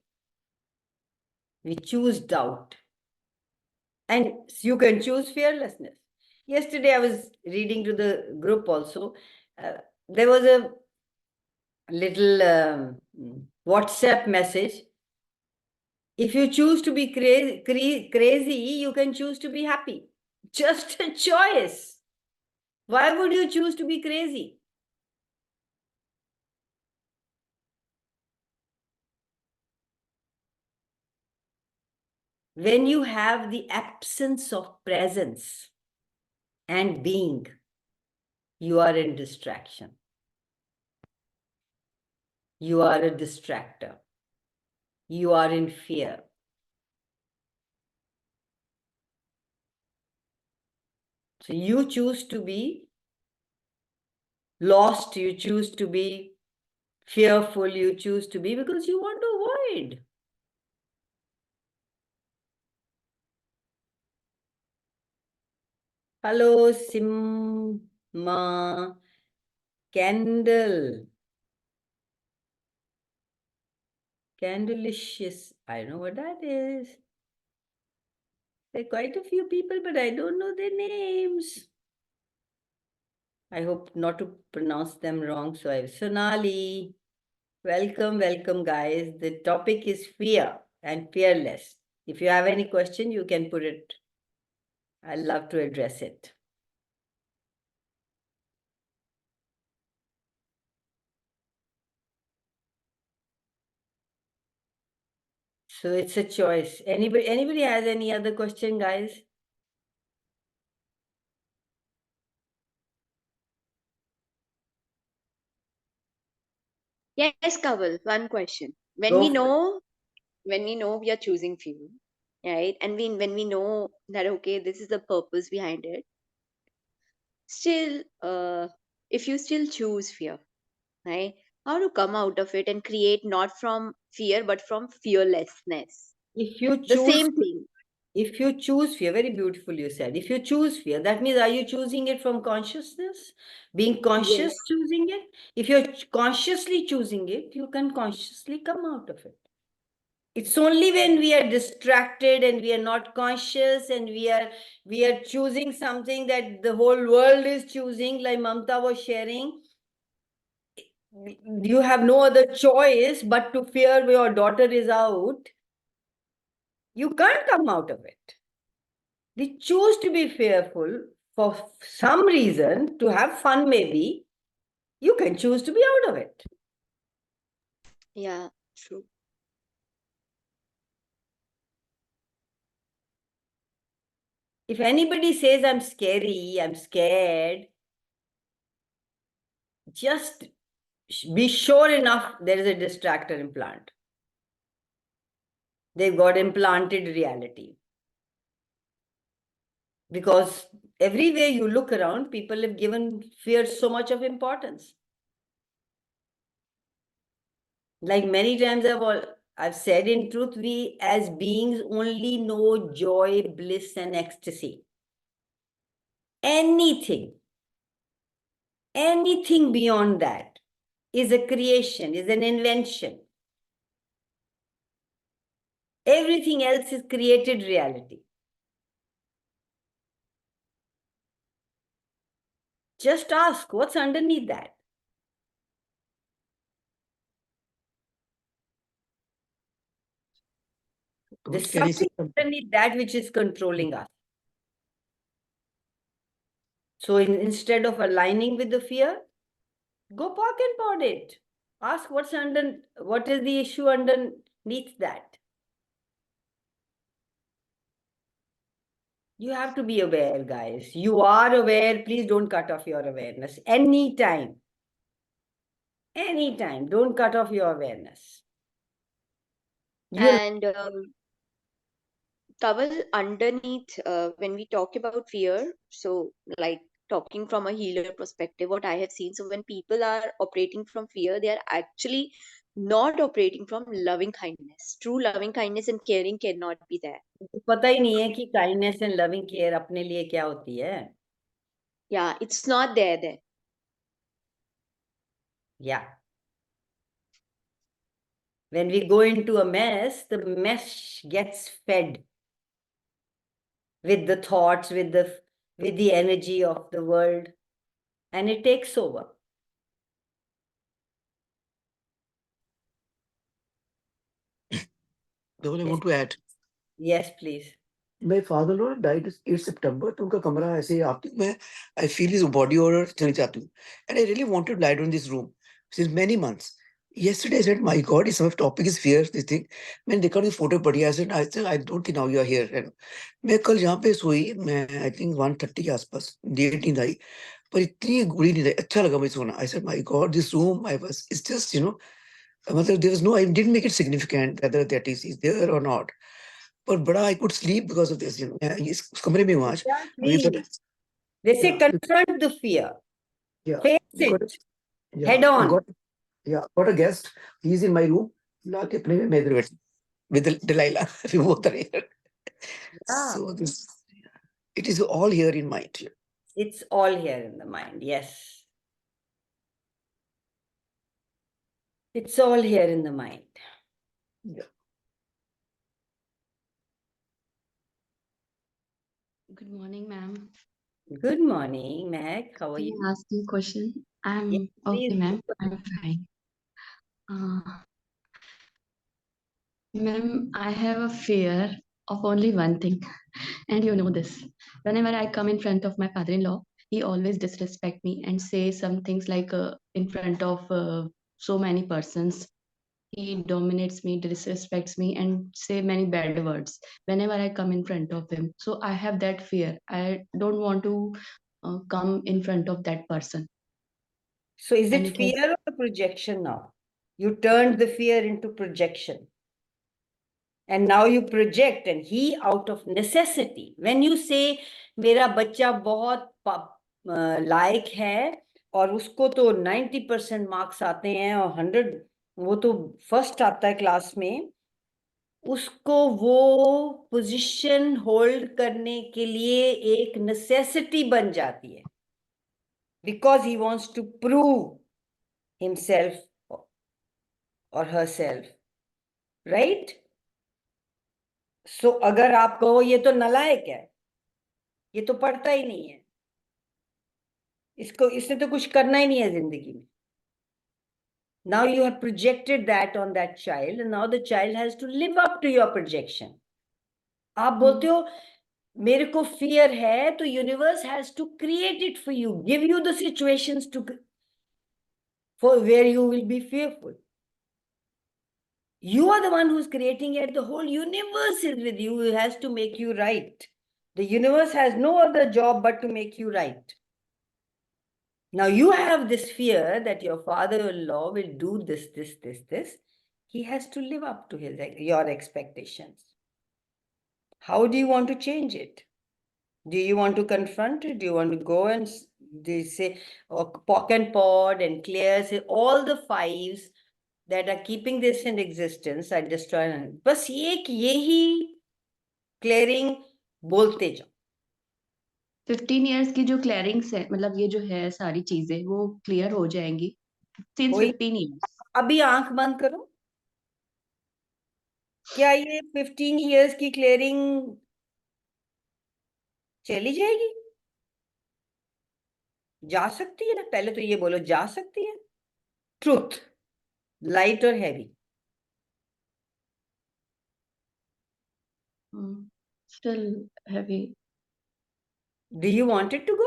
[SPEAKER 1] We choose doubt. And you can choose fearlessness. Yesterday, I was reading to the group also. There was a little WhatsApp message. If you choose to be crazy, you can choose to be happy. Just a choice. Why would you choose to be crazy? When you have the absence of presence and being, you are in distraction. You are a distractor. You are in fear. So you choose to be lost, you choose to be fearful, you choose to be because you want to avoid. Hello, Simma. Candle. Candleicious. I don't know what that is. There are quite a few people, but I don't know their names. I hope not to pronounce them wrong. So Sonali. Welcome, welcome, guys. The topic is fear and fearless. If you have any question, you can put it. I'd love to address it. So it's a choice. Anybody has any other question, guys?
[SPEAKER 2] Yes, Kaval, one question. When
[SPEAKER 1] Go
[SPEAKER 2] we
[SPEAKER 1] for it.
[SPEAKER 2] know, when we know we are choosing fear, right? And when we know that okay, this is the purpose behind it, still, if you still choose fear, right? How to come out of it and create not from fear but from fearlessness?
[SPEAKER 1] If you
[SPEAKER 2] The
[SPEAKER 1] choose,
[SPEAKER 2] same thing.
[SPEAKER 1] if you choose fear, very beautiful you said. If you choose fear, that means are you choosing it from consciousness? Being conscious
[SPEAKER 2] Yes.
[SPEAKER 1] choosing it? If you're consciously choosing it, you can consciously come out of it. It's only when we are distracted and we are not conscious and we are choosing something that the whole world is choosing, like Mamta was sharing. You have no other choice but to fear your daughter is out. You can't come out of it. We choose to be fearful for some reason, to have fun maybe. You can choose to be out of it.
[SPEAKER 2] Yeah, true.
[SPEAKER 1] If anybody says I'm scary, I'm scared, just be sure enough there is a distractor implant. They've got implanted reality. Because everywhere you look around, people have given fear so much of importance. Like many times I've said, in truth, we as beings only know joy, bliss, and ecstasy. Anything beyond that is a creation, is an invention. Everything else is created reality. Just ask what's underneath that. There's
[SPEAKER 5] Can I say
[SPEAKER 1] something
[SPEAKER 5] something?
[SPEAKER 1] underneath that which is controlling us. So instead of aligning with the fear, go park and pod it. Ask what is the issue underneath that. You have to be aware, guys. You are aware. Please don't cut off your awareness. Anytime. Anytime. Don't cut off your awareness. You'll
[SPEAKER 2] And Kaval, underneath, when we talk about fear, so like talking from a healer perspective, what I have seen, so when people are operating from fear, they are actually not operating from loving kindness. True loving kindness and caring cannot be there.
[SPEAKER 1] पता ही नहीं है कि kindness and loving care अपने लिए क्या होती है.
[SPEAKER 2] Yeah, it's not there.
[SPEAKER 1] Yeah. When we go into a mess, the mess gets fed with the thoughts, with the energy of the world, and it takes over.
[SPEAKER 5] Though I
[SPEAKER 1] Yes.
[SPEAKER 5] want to add.
[SPEAKER 1] Yes, please.
[SPEAKER 5] My father-in-law died 8 September. तो उनका कमरा ऐसे आती हूँ मैं. I feel his body odor चली जाती हूँ. And I really wanted to lie down in this room since many months. Yesterday I said, my God, this topic is fear. This thing. मैंने देखा उनकी फोटो पढ़ी. I said, I don't think now you are here. And मैं कल यहाँ पे सोई. मैं I think 1:30 के आसपास. लेट नींद आई. पर इतनी गुड़ी नींद आई. अच्छा लगा मुझे सोना. I said, my God, this room it's just मतलब there was no, I didn't make it significant whether that is there or not. But bada, I could sleep because of this. मैं इस कमरे में हूँ आज.
[SPEAKER 1] Exactly. They say
[SPEAKER 5] Yeah.
[SPEAKER 1] confront the fear.
[SPEAKER 5] Yeah.
[SPEAKER 1] Face
[SPEAKER 5] Got
[SPEAKER 1] it.
[SPEAKER 5] Yeah.
[SPEAKER 1] Head on.
[SPEAKER 5] Got a guest. He's in my room. लाके अपने में मैं इधर बैठी with Delilah. We both are here.
[SPEAKER 1] Yeah.
[SPEAKER 5] So it is all here in mind.
[SPEAKER 1] It's all here in the mind. Yes. It's all here in the mind.
[SPEAKER 5] Yeah.
[SPEAKER 6] Good morning, ma'am.
[SPEAKER 1] Good morning, Meg. How are
[SPEAKER 6] Can
[SPEAKER 1] you?
[SPEAKER 6] I ask you a question?
[SPEAKER 1] Yes,
[SPEAKER 6] I'm okay,
[SPEAKER 1] please.
[SPEAKER 6] ma'am. I'm fine. Ma'am, I have a fear of only one thing, and you know this. Whenever I come in front of my father-in-law, he always disrespect me and say some things like in front of so many persons. He dominates me, disrespects me, and say many bad words whenever I come in front of him. So I have that fear. I don't want to come in front of that person.
[SPEAKER 1] So is
[SPEAKER 6] And
[SPEAKER 1] it
[SPEAKER 6] it has
[SPEAKER 1] fear or a projection now? You turned the fear into projection. And now you project, and he out of necessity. When you say मेरा बच्चा बहुत लायक है और उसको तो 90% marks आते हैं और 100 वो तो फर्स्ट आता है क्लास में, उसको वो पोजीशन होल्ड करने के लिए एक नेसेसिटी बन जाती है, because he wants to prove himself और हरसेल्फ, राइट? सो अगर आप कहो ये तो नालायक है, ये तो पढ़ता ही नहीं है, इसने तो कुछ करना ही नहीं है जिंदगी में. Now you have projected that on that child, and now the child has to live up to your projection. आप बोलते हो मेरे को fear है, तो universe has to create it for you, give you the situations for where you will be fearful. You are the one who's creating it. The whole universe is with you. It has to make you right. The universe has no other job but to make you right. Now you have this fear that your father-in-law will do this. He has to live up to your expectations. How do you want to change it? Do you want to confront it? Do you want to go and they say, pock and pod and clear, say all the fives that are keeping this in existence are destroyed. बस यही clearing बोलते जाओ.
[SPEAKER 6] 15 years की जो क्लियरिंग्स है, मतलब ये जो है सारी चीजें वो क्लियर हो जाएंगी since 15 years.
[SPEAKER 1] अभी आंख बंद करो. क्या ये 15 years की क्लियरिंग चली जाएगी? जा सकती है ना? पहले तो ये बोलो, जा सकती है? ट्रूथ, लाइट और heavy?
[SPEAKER 6] Still heavy.
[SPEAKER 1] Do you want it to go?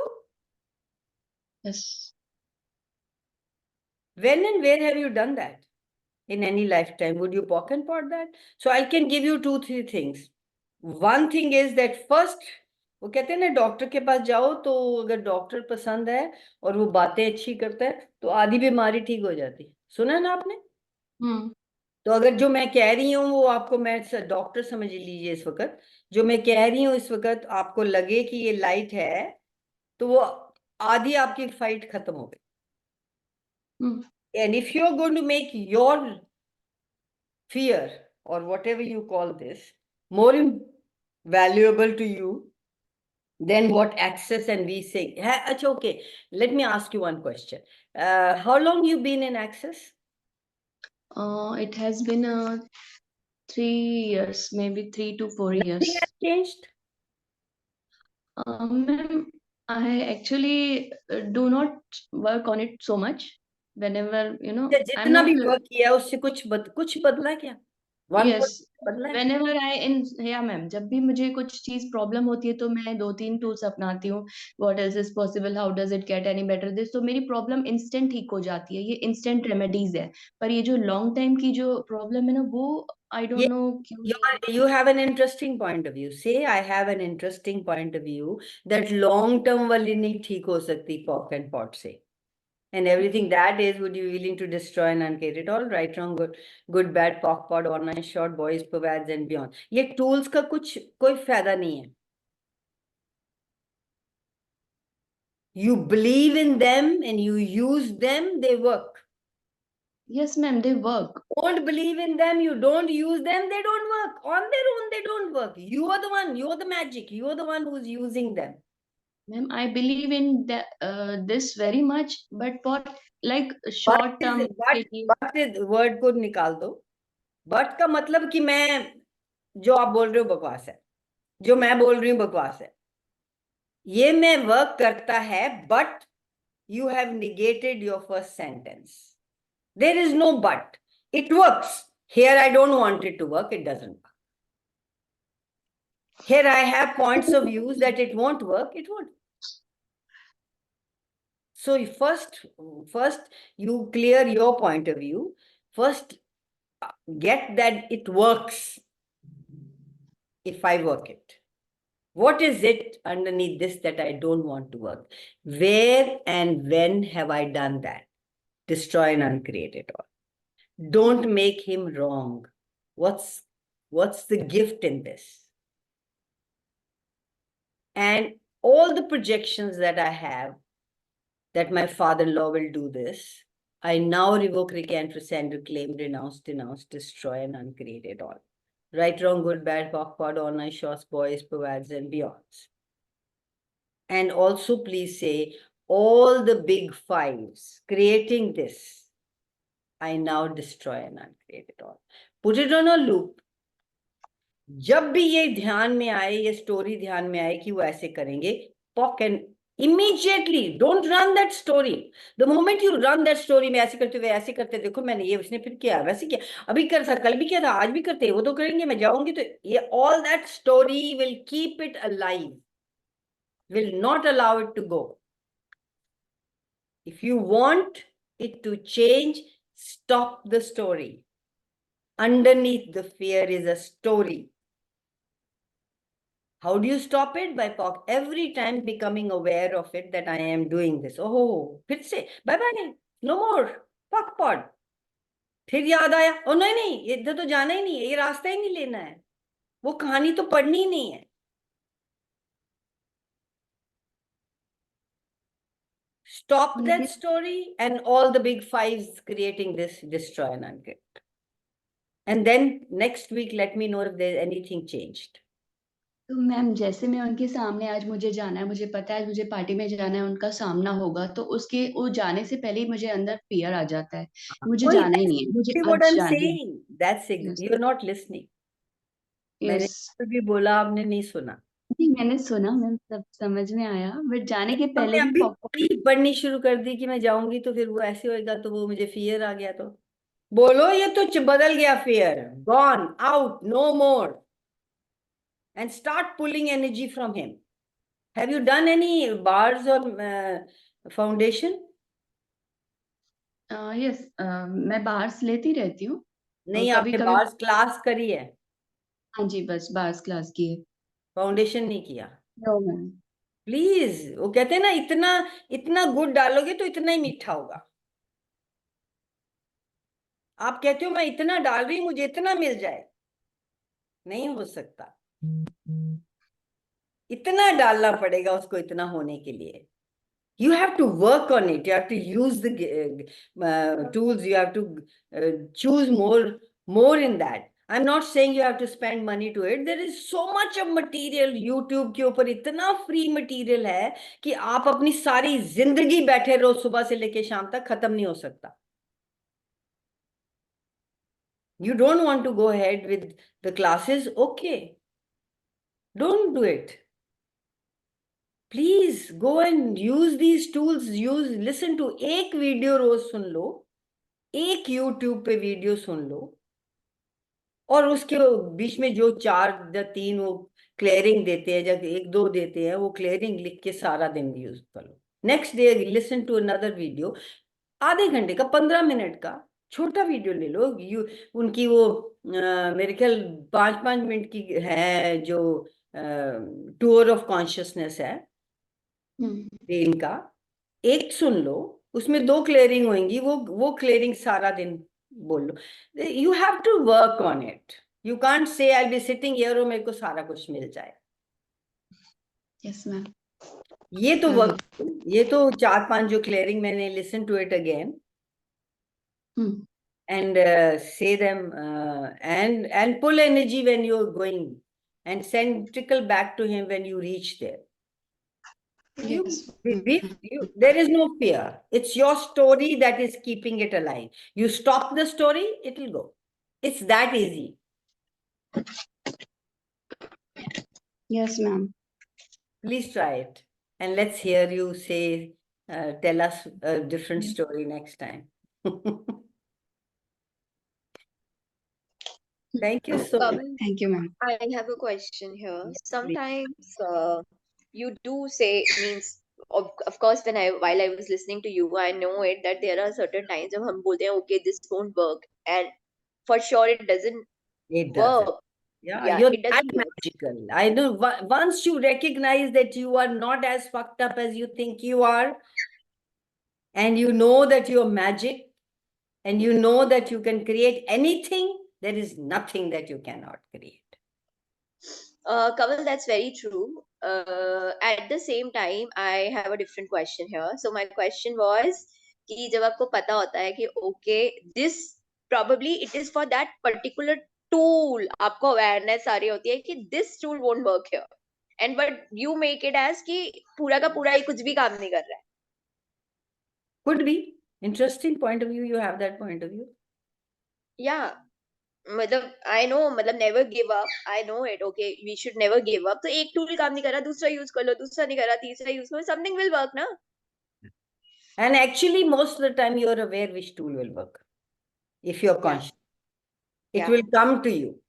[SPEAKER 6] Yes.
[SPEAKER 1] When and where have you done that? In any lifetime, would you pock and pot that? So I can give you 2-3 things. One thing is that first, वो कहते हैं ना doctor के पास जाओ तो अगर doctor पसंद है और वो बातें अच्छी करता है तो आधी बीमारी ठीक हो जाती है. सुना ना आपने? तो अगर जो मैं कह रही हूँ वो आपको, मैं डॉक्टर समझ लीजिए इस वक्त, जो मैं कह रही हूँ इस वक्त आपको लगे कि ये लाइट है, तो वो आधी आपकी फाइट खत्म हो गई. And if you're going to make your fear or whatever you call this more valuable to you than what access and we say, okay, let me ask you one question. How long you been in access?
[SPEAKER 6] It has been 3 years, maybe 3 to 4 years.
[SPEAKER 1] Nothing has changed?
[SPEAKER 6] Ma'am, I actually do not work on it so much. Whenever, you know, I'm
[SPEAKER 1] जितना
[SPEAKER 6] not.
[SPEAKER 1] भी work किया उससे कुछ बदला क्या?
[SPEAKER 6] Yes.
[SPEAKER 1] बदला है?
[SPEAKER 6] Whenever yeah ma'am, जब भी मुझे कुछ चीज प्रॉब्लम होती है तो मैं 2-3 टूल्स अपनाती हूँ. What is this possible? How does it get any better? This तो मेरी प्रॉब्लम इंस्टेंट ठीक हो जाती है. ये इंस्टेंट रेमेडीज है. पर ये जो लॉन्ग टाइम की जो प्रॉब्लम है ना, वो आई डोंट नो क्यों.
[SPEAKER 1] You have an interesting point of view. Say I have an interesting point of view that long term वाली नहीं ठीक हो सकती pock and pot से. And everything that is, would you be willing to destroy and uncreate it all? Right, wrong, good, bad, pock, pod, online, short, boys, pervads and beyond. ये tools का कोई फायदा नहीं है. You believe in them and you use them, they work.
[SPEAKER 6] Yes ma'am, they work.
[SPEAKER 1] Don't believe in them, you don't use them, they don't work. On their own, they don't work. You are the one, you are the magic, you are the one who's using them.
[SPEAKER 6] Ma'am, I believe in this very much, but for like short term.
[SPEAKER 1] But word को निकाल दो. But का मतलब कि मैं जो आप बोल रहे हो बकवास है, जो मैं बोल रही हूँ बकवास है. ये मैं वर्क करता है, but you have negated your first sentence. There is no but. It works. Here I don't want it to work. It doesn't work. Here I have points of views that it won't work, it won't. So first you clear your point of view. First, get that it works if I work it. What is it underneath this that I don't want to work? Where and when have I done that? Destroy and uncreate it all. Don't make him wrong. What's the gift in this? And all the projections that I have, that my father-in-law will do this, I now revoke, recant, rescind, reclaim, renounce, denounce, destroy, and uncreate it all. Right, wrong, good, bad, POC, POD, online, shorts, boys, pervads, and beyonds. And also please say, all the big fives creating this, I now destroy and uncreate it all. Put it on a loop. जब भी ये ध्यान में आए, ये story ध्यान में आए कि वो ऐसे करेंगे, POC and immediately don't run that story. The moment you run that story, मैं ऐसे करते हुए ऐसे करते, देखो मैंने ये उसने फिर किया, वैसे किया, अभी कर सकता, कल भी किया था, आज भी करते, वो तो करेंगे, मैं जाऊंगी तो ये all that story will keep it alive, will not allow it to go. If you want it to change, stop the story. Underneath the fear is a story. How do you stop it? By POC every time becoming aware of it that I am doing this. Oh, फिर से bye bye, no more POC pod. फिर याद आया, ओ नहीं नहीं, इधर तो जाना ही नहीं है, ये रास्ता ही नहीं लेना है, वो कहानी तो पढ़नी ही नहीं है. Stop that story and all the big fives creating this, destroy and uncreate. And then next week, let me know if there's anything changed.
[SPEAKER 6] तो मैम जैसे मैं उनके सामने, आज मुझे जाना है, मुझे पता है आज मुझे पार्टी में जाना है, उनका सामना होगा, तो उसके वो जाने से पहले ही मुझे अंदर फियर आ जाता है, मुझे
[SPEAKER 1] वही,
[SPEAKER 6] जाना ही नहीं है, मुझे
[SPEAKER 1] that's what
[SPEAKER 6] आज
[SPEAKER 1] I'm
[SPEAKER 6] जाना है.
[SPEAKER 1] saying. That's it.
[SPEAKER 6] Yes.
[SPEAKER 1] You're not listening. मैंने
[SPEAKER 6] यस
[SPEAKER 1] भी बोला, आपने नहीं सुना.
[SPEAKER 6] नहीं, मैंने सुना, मैम सब समझ में आया, बट जाने के पहले
[SPEAKER 1] हमने
[SPEAKER 6] ही
[SPEAKER 1] अभी
[SPEAKER 6] पॉपकॉर्न.
[SPEAKER 1] पढ़नी शुरू कर दी कि मैं जाऊंगी तो फिर वो ऐसे होएगा, तो वो मुझे फियर आ गया, तो बोलो ये तो बदल गया, fear gone out, no more, and start pulling energy from him. Have you done any bars or foundation?
[SPEAKER 6] Yes, मैं बार्स लेती रहती हूँ.
[SPEAKER 1] नहीं,
[SPEAKER 6] कभी
[SPEAKER 1] आपने
[SPEAKER 6] कभी.
[SPEAKER 1] bars क्लास करी है,
[SPEAKER 6] हाँ जी, बस बार्स क्लास की है.
[SPEAKER 1] फाउंडेशन नहीं किया.
[SPEAKER 6] No ma'am.
[SPEAKER 1] प्लीज, वो कहते हैं ना, इतना इतना गुड़ डालोगे तो इतना ही मीठा होगा. आप कहते हो मैं इतना डाल रही हूं, मुझे इतना मिल जाए, नहीं हो सकता. इतना डालना पड़ेगा उसको इतना होने के लिए. You have to work on it. You have to use the tools. You have to choose more in that. I'm not saying you have to spend money to it. There is so much of material. YouTube के ऊपर इतना free material है कि आप अपनी सारी जिंदगी बैठे रहो, सुबह से लेके शाम तक, खत्म नहीं हो सकता. You don't want to go ahead with the classes? Okay. Don't do it. Please go and use these tools. Listen to एक वीडियो रोज सुन लो, एक YouTube पे वीडियो सुन लो, और उसके बीच में जो 4 या 3 वो क्लियरिंग देते हैं, जब 1-2 देते हैं, वो क्लियरिंग लिख के सारा दिन यूज कर लो. Next day listen to another video, आधे घंटे का, 15 मिनट का छोटा वीडियो ले लो. उनकी वो मेरे ख्याल 5-5 मिनट की है, जो टूर ऑफ कॉन्शियसनेस है ब्रेन का, एक सुन लो, उसमें 2 क्लियरिंग होंगी, वो क्लियरिंग सारा दिन बोल लो. You have to work on it. You can't say I be sitting here और मेरे को सारा कुछ मिल जाए.
[SPEAKER 6] Yes ma'am.
[SPEAKER 1] ये तो वर्क, ये तो 4-5 जो क्लियरिंग मैंने listen to it again and say them and pull energy when you're going, and send trickle back to him when you reach there.
[SPEAKER 6] Yes.
[SPEAKER 1] There is no fear. It's your story that is keeping it alive. You stop the story, it will go. It's that easy.
[SPEAKER 6] Yes, ma'am.
[SPEAKER 1] Please try it, and let's hear you say, tell us a different story next time. Thank you so much.
[SPEAKER 2] Kamal,
[SPEAKER 6] Thank you, ma'am.
[SPEAKER 2] I have a question here.
[SPEAKER 1] Yes, please.
[SPEAKER 2] Sometimes you do say, means of course when while I was listening to you, I know it that there are certain times when हम बोलते हैं okay this won't work, and for sure it doesn't
[SPEAKER 1] It doesn't.
[SPEAKER 2] work.
[SPEAKER 1] Yeah,
[SPEAKER 2] Yeah,
[SPEAKER 1] you're
[SPEAKER 2] it
[SPEAKER 1] that
[SPEAKER 2] doesn't work.
[SPEAKER 1] magical. I know once you recognize that you are not as fucked up as you think you are, and you know that you're magic, and you know that you can create anything, there is nothing that you cannot create.
[SPEAKER 2] Kamal, that's very true. At the same time, I have a different question here. So my question was कि जब आपको पता होता है कि okay, this probably it is for that particular tool, आपको awareness आ रही होती है कि this tool won't work here, and but you make it as कि पूरा का पूरा ही कुछ भी काम नहीं कर रहा है.
[SPEAKER 1] Could be. Interesting point of view. You have that point of view.
[SPEAKER 2] Yeah. मतलब I know, मतलब never give up. I know it. Okay, we should never give up. तो एक tool काम नहीं कर रहा, दूसरा use कर लो, दूसरा नहीं कर रहा, तीसरा use करो, something will work ना.
[SPEAKER 1] And actually, most of the time, you're aware which tool will work. If you're
[SPEAKER 2] Yeah.
[SPEAKER 1] conscious, it
[SPEAKER 2] Yeah.
[SPEAKER 1] will come to you.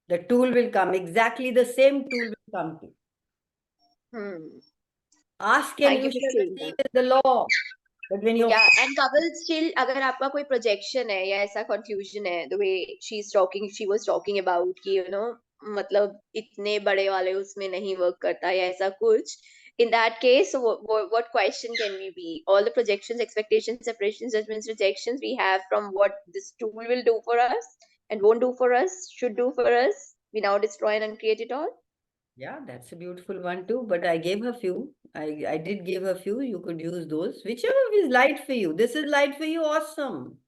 [SPEAKER 1] The tool will come. Exactly the same tool will come to you. Ask and
[SPEAKER 2] Thank
[SPEAKER 1] you
[SPEAKER 2] you for
[SPEAKER 1] shall
[SPEAKER 2] saying
[SPEAKER 1] receive
[SPEAKER 2] that.
[SPEAKER 1] is the law. But when you're
[SPEAKER 2] Yeah, and Kapil, still अगर आपका कोई projection है या ऐसा confusion है, the way she was talking about कि you know मतलब इतने बड़े वाले उसमें नहीं work करता या ऐसा कुछ, in that case what question can we be? All the projections, expectations, separations, judgments, rejections we have from what this tool will do for us and won't do for us, should do for us, we now destroy and uncreate it all.
[SPEAKER 1] Yeah, that's a beautiful one too. But I gave her few. I did give her few. You could use those. Whichever is light for you. This is light for you. Awesome.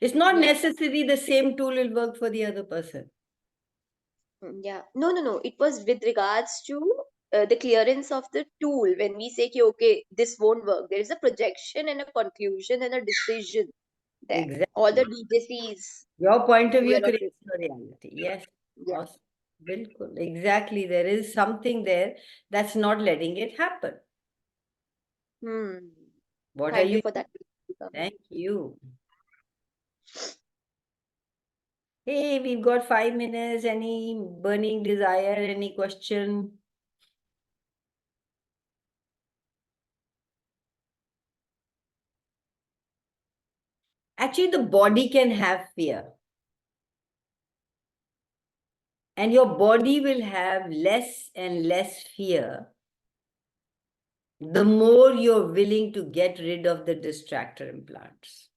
[SPEAKER 1] It's not
[SPEAKER 2] Yeah.
[SPEAKER 1] necessary the same tool will work for the other person.
[SPEAKER 2] Yeah. No. It was with regards to the clearance of the tool. When we say, ki, okay, this won't work, there is a projection and a conclusion and a decision there. All the
[SPEAKER 1] Exactly.
[SPEAKER 2] DJCs.
[SPEAKER 1] Your point of
[SPEAKER 2] we are
[SPEAKER 1] view
[SPEAKER 2] not
[SPEAKER 1] creates your reality. Yes.
[SPEAKER 2] Yeah.
[SPEAKER 1] Awesome. Bilkul. Exactly. There is something there that's not letting it happen. What are
[SPEAKER 2] Thank you
[SPEAKER 1] you?
[SPEAKER 2] for that.
[SPEAKER 1] Thank you. Hey, we've got 5 minutes. Any burning desire? Any question? Actually, the body can have fear. And your body will have less and less fear the more you're willing to get rid of the distractor implants.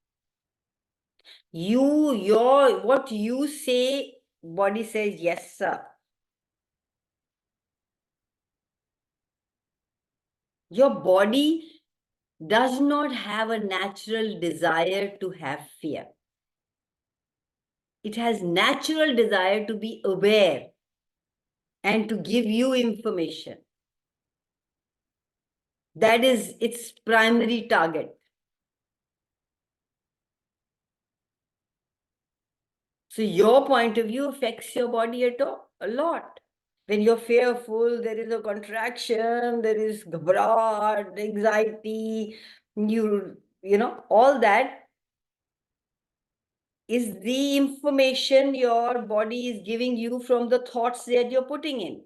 [SPEAKER 1] What you say, body says, yes, sir. Your body does not have a natural desire to have fear. It has natural desire to be aware and to give you information. That is its primary target. So your point of view affects your body a lot. When you're fearful, there is a contraction, there is ghabrat, anxiety, you know, all that is the information your body is giving you from the thoughts that you're putting in.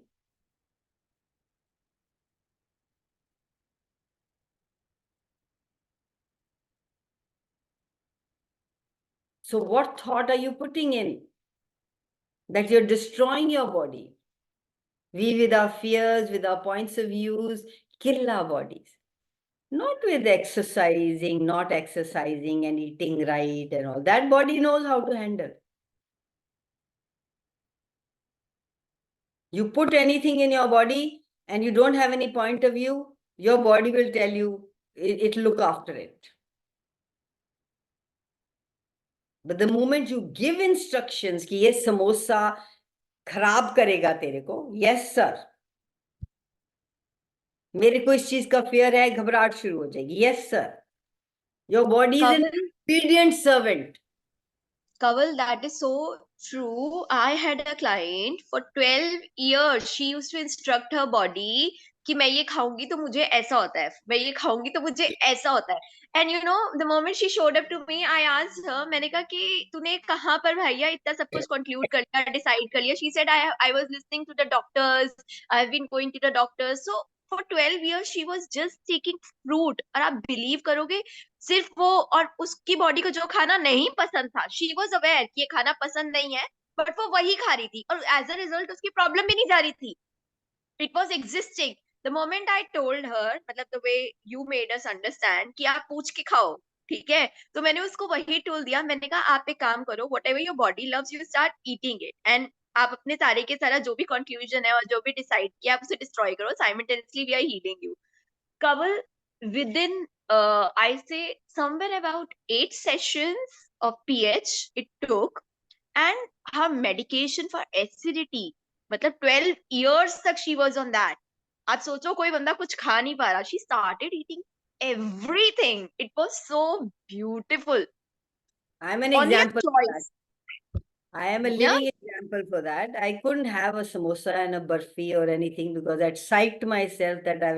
[SPEAKER 1] So what thought are you putting in? That you're destroying your body. We, with our fears, with our points of views, kill our bodies. Not with exercising, not exercising and eating right and all. That body knows how to handle. You put anything in your body and you don't have any point of view, your body will tell you, it'll look after it. But the moment you give instructions कि ये समोसा खराब करेगा तेरे को, yes sir. मेरे को इस चीज का fear है, घबराहट शुरू हो जाएगी, yes sir. Your body is an obedient servant.
[SPEAKER 2] Kaval, that is so true. I had a client for 12 years. She used to instruct her body कि मैं ये खाऊंगी तो मुझे ऐसा होता है, मैं ये खाऊंगी तो मुझे ऐसा होता है. And you know the moment she showed up to me, I asked her, मैंने कहा कि तूने कहाँ पर भैया इतना सब कुछ कंक्लूड कर लिया, डिसाइड कर लिया? She said I was listening to the doctors, I have been going to the doctors. So for 12 years she was just taking fruit. और आप बिलीव करोगे, सिर्फ वो, और उसकी बॉडी को जो खाना नहीं पसंद था, शी वाज अवेयर कि ये खाना पसंद नहीं है, बट वो वही खा रही थी, और एज अ रिजल्ट उसकी प्रॉब्लम भी नहीं जा रही थी. It was existing. The moment I told her, मतलब the way you made us understand कि आप पूछ के खाओ, ठीक है, तो मैंने उसको वही टूल दिया. मैंने कहा आप एक काम करो, what ever your body loves you start eating it, and आप अपने सारे के सारा जो भी कंक्लूजन है और जो भी डिसाइड किया आप उसे डिस्ट्रॉय करो. Simultaneously we are healing you. Kawal, within, I say, somewhere about 8 sessions of pH it took, and her medication for acidity, मतलब 12 years तक she was on that. आप सोचो कोई बंदा कुछ खा नहीं पा रहा. She started eating everything. It was so beautiful.
[SPEAKER 1] I'm an
[SPEAKER 2] Only a
[SPEAKER 1] example of that.
[SPEAKER 2] choice.
[SPEAKER 1] I am a
[SPEAKER 2] Yeah.
[SPEAKER 1] living example for that. I couldn't have a samosa and a burfi or anything because I'd psyched myself that I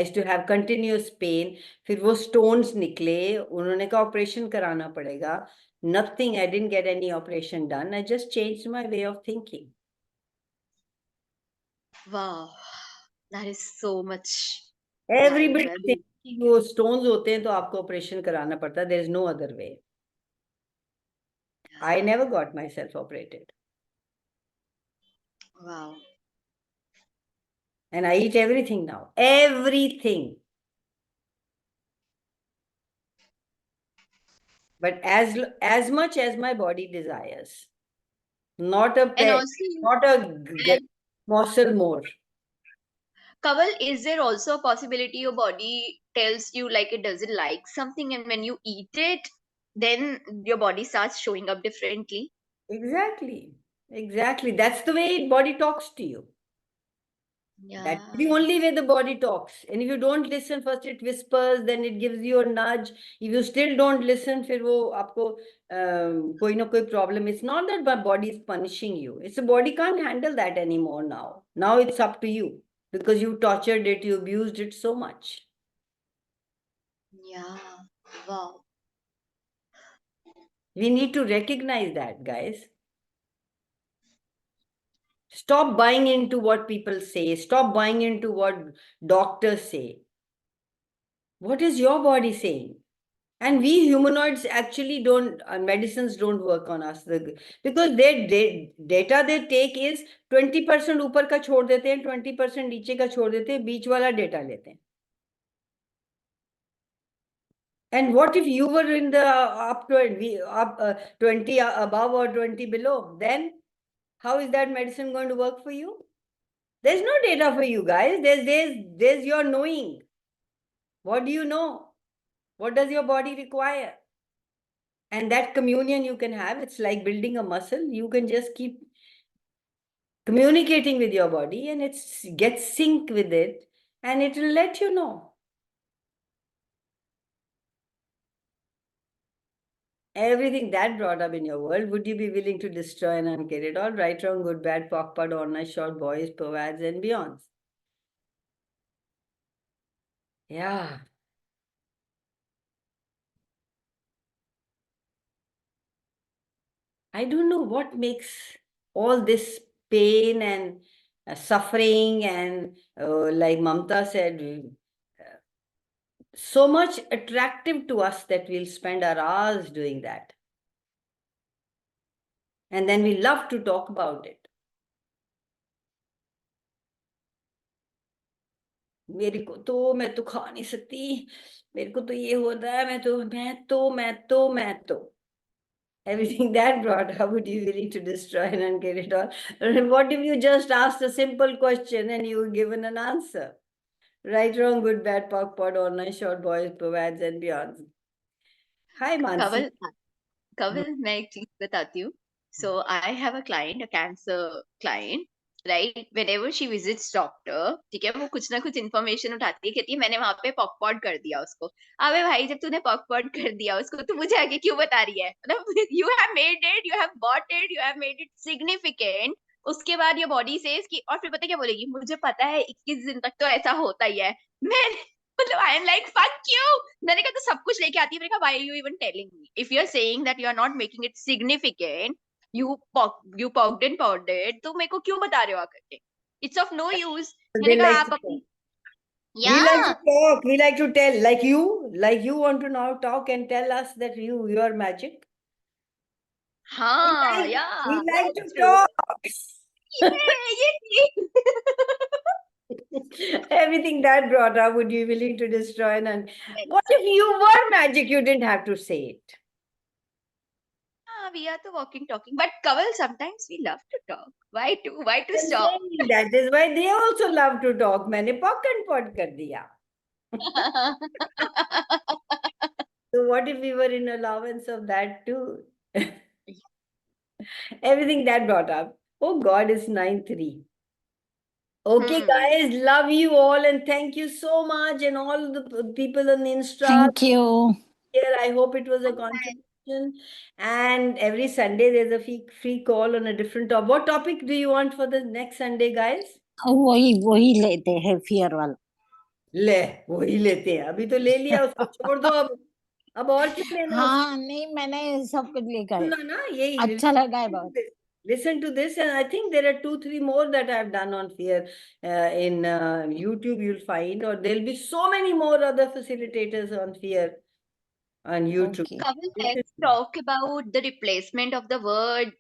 [SPEAKER 1] used to have continuous pain. फिर वो stones निकले, उन्होंने कहा operation कराना पड़ेगा. Nothing, I didn't get any operation done. I just changed my way of thinking.
[SPEAKER 2] Wow. That is so much.
[SPEAKER 1] Everybody
[SPEAKER 2] Well,
[SPEAKER 1] thinks कि वो stones होते हैं तो आपको operation कराना पड़ता है. There is no other way. I never got myself operated.
[SPEAKER 2] wow.
[SPEAKER 1] And I eat everything now. Everything. But as much as my body desires. Not a
[SPEAKER 2] And
[SPEAKER 1] pet,
[SPEAKER 2] also,
[SPEAKER 1] not a
[SPEAKER 2] and
[SPEAKER 1] morsel more.
[SPEAKER 2] Kawal, is there also a possibility your body tells you like it doesn't like something, and when you eat it, then your body starts showing up differently?
[SPEAKER 1] Exactly. Exactly. That's the way body talks to you. That's the
[SPEAKER 2] Yeah.
[SPEAKER 1] only way the body talks. And if you don't listen, first it whispers, then it gives you a nudge. If you still don't listen, फिर वो आपको कोई ना कोई problem. It's not that my body is punishing you. It's the body can't handle that anymore now. Now it's up to you because you tortured it, you abused it so much.
[SPEAKER 2] Yeah. Wow.
[SPEAKER 1] We need to recognize that, guys. Stop buying into what people say. Stop buying into what doctors say. What is your body saying? And we humanoids actually don't, medicines don't work on us. Because their data they take is 20% ऊपर का छोड़ देते हैं, 20% नीचे का छोड़ देते हैं, बीच वाला data लेते हैं. And what if you were in the up 20 above or 20 below? Then how is that medicine going to work for you? There's no data for you guys. There's your knowing. What do you know? What does your body require? And that communion you can have, it's like building a muscle. You can just keep communicating with your body and it's get sync with it and it will let you know. Everything that brought up in your world, would you be willing to destroy and uncare it all? Right, wrong, good, bad, POC, PUD, all night, short, boys, pervads, and beyonds. Yeah. I don't know what makes all this pain and suffering and like Mamta said, so much attractive to us that we'll spend our hours doing that. And then we love to talk about it. मेरे को तो मैं तो खा नहीं सकती, मेरे को तो ये होता है, मैं तो everything that brought, how would you willing to destroy and get it all? What if you just asked a simple question and you were given an answer? Right, wrong, good, bad, POC, PUD, all night, short, boys, pervads, and beyonds. Hi, Mansi.
[SPEAKER 2] Kawal, मैं एक चीज बताती हूँ. So I have a client, a cancer client, right? Whenever she visits doctor, ठीक है, वो कुछ ना कुछ information उठाती है, कहती है मैंने वहां पे पॉकपॉड कर दिया उसको. अबे भाई, जब तूने पॉकपॉड कर दिया उसको, तो मुझे आगे क्यों बता रही है? मतलब you have made it, you have bought it, you have made it significant. उसके बाद your body says कि और फिर पता है क्या बोलेगी, मुझे पता है 21 दिन तक तो ऐसा होता ही है। मैं मतलब I am like fuck you। मैंने कहा तो सब कुछ लेके आती है। मैंने कहा why are you even telling me? If you are saying that you are not making it significant, you poked and powdered, तो मेरे को क्यों बता रहे हो आकर के? It's of no use।
[SPEAKER 1] They
[SPEAKER 2] मैंने कहा
[SPEAKER 1] like
[SPEAKER 2] आप
[SPEAKER 1] to
[SPEAKER 2] अपनी
[SPEAKER 1] talk. We like
[SPEAKER 2] yeah
[SPEAKER 1] to talk. We like to tell. Like you want to now talk and tell us that you are magic.
[SPEAKER 2] हाँ yeah
[SPEAKER 1] We like to
[SPEAKER 2] that's true।
[SPEAKER 1] talk.
[SPEAKER 2] ये
[SPEAKER 1] Everything that brought up, would you be willing to destroy? And
[SPEAKER 2] Well
[SPEAKER 1] what if you were magic? You didn't have to say it.
[SPEAKER 2] we are the walking talking, but Kaval, sometimes we love to talk। Why to
[SPEAKER 1] I'm
[SPEAKER 2] stop?
[SPEAKER 1] saying that is why they also love to talk. मैंने pock and pot कर दिया. So what if we were in allowance of that too? Everything that brought up. Oh God, it's 9:03. Okay, guys, love you all and thank you so much. And all the people on Insta
[SPEAKER 7] Thank you.
[SPEAKER 1] here, I hope it was a contribution. And every Sunday, there's a free call on a different topic. What topic do you want for the next Sunday, guys?
[SPEAKER 7] वही लेते हैं fear वाला।
[SPEAKER 1] ले वही लेते हैं, अभी तो ले लिया, उसको छोड़ दो अब और क्या लेना
[SPEAKER 7] हाँ नहीं, मैंने सब कुछ लिखा है,
[SPEAKER 1] उसको ना यही
[SPEAKER 7] अच्छा लगा है बहुत।
[SPEAKER 1] listen to this, and I think there are 2-3 more that I've done on fear in YouTube. You'll find, or there'll be so many more other facilitators on fear on YouTube.
[SPEAKER 7] Okay.
[SPEAKER 2] Kaval, let's talk about the replacement of the word.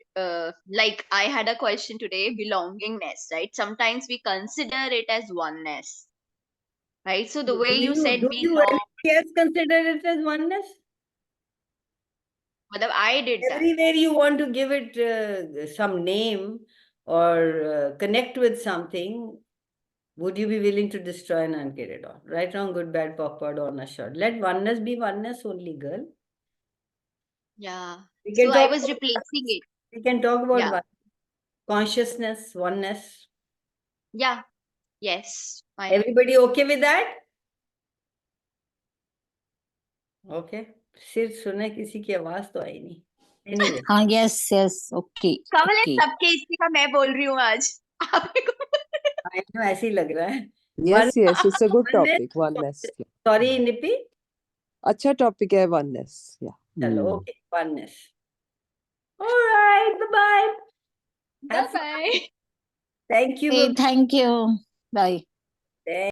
[SPEAKER 2] Like I had a question today, belongingness, right? Sometimes we consider it as oneness, right? So the way you said
[SPEAKER 1] do you
[SPEAKER 2] belong,
[SPEAKER 1] anybody else consider it as oneness?
[SPEAKER 2] matlab I did that.
[SPEAKER 1] Everywhere you want to give it some name or connect with something, would you be willing to destroy and unget it all? Right, wrong, good, bad, awkward, or not short. Let oneness be oneness only, girl.
[SPEAKER 2] Yeah.
[SPEAKER 1] We can
[SPEAKER 2] So I
[SPEAKER 1] talk
[SPEAKER 2] was
[SPEAKER 1] about
[SPEAKER 2] replacing it.
[SPEAKER 1] We can talk about
[SPEAKER 2] Yeah.
[SPEAKER 1] consciousness, oneness.
[SPEAKER 2] Yeah. Yes. Why not?
[SPEAKER 1] Everybody okay with that? Okay. सिर्फ सुने किसी की आवाज तो आई नहीं. Anyway.
[SPEAKER 7] हाँ yes yes okay
[SPEAKER 2] Kaval,
[SPEAKER 7] okay.
[SPEAKER 2] सबके हिस्से का मैं बोल रही हूँ आज। आपने को
[SPEAKER 1] I know ऐसे ही लग रहा है.
[SPEAKER 3] Yes, yes, it's a good
[SPEAKER 1] Oneness.
[SPEAKER 3] topic. Oneness. Yeah.
[SPEAKER 1] Sorry, Nippy.
[SPEAKER 3] अच्छा topic है oneness. Yeah.
[SPEAKER 1] Chalo, okay, oneness. All right, bye-bye. Have fun.
[SPEAKER 2] Bye-bye.
[SPEAKER 1] Thank you.
[SPEAKER 7] Hey, thank you, bye.
[SPEAKER 1] Thank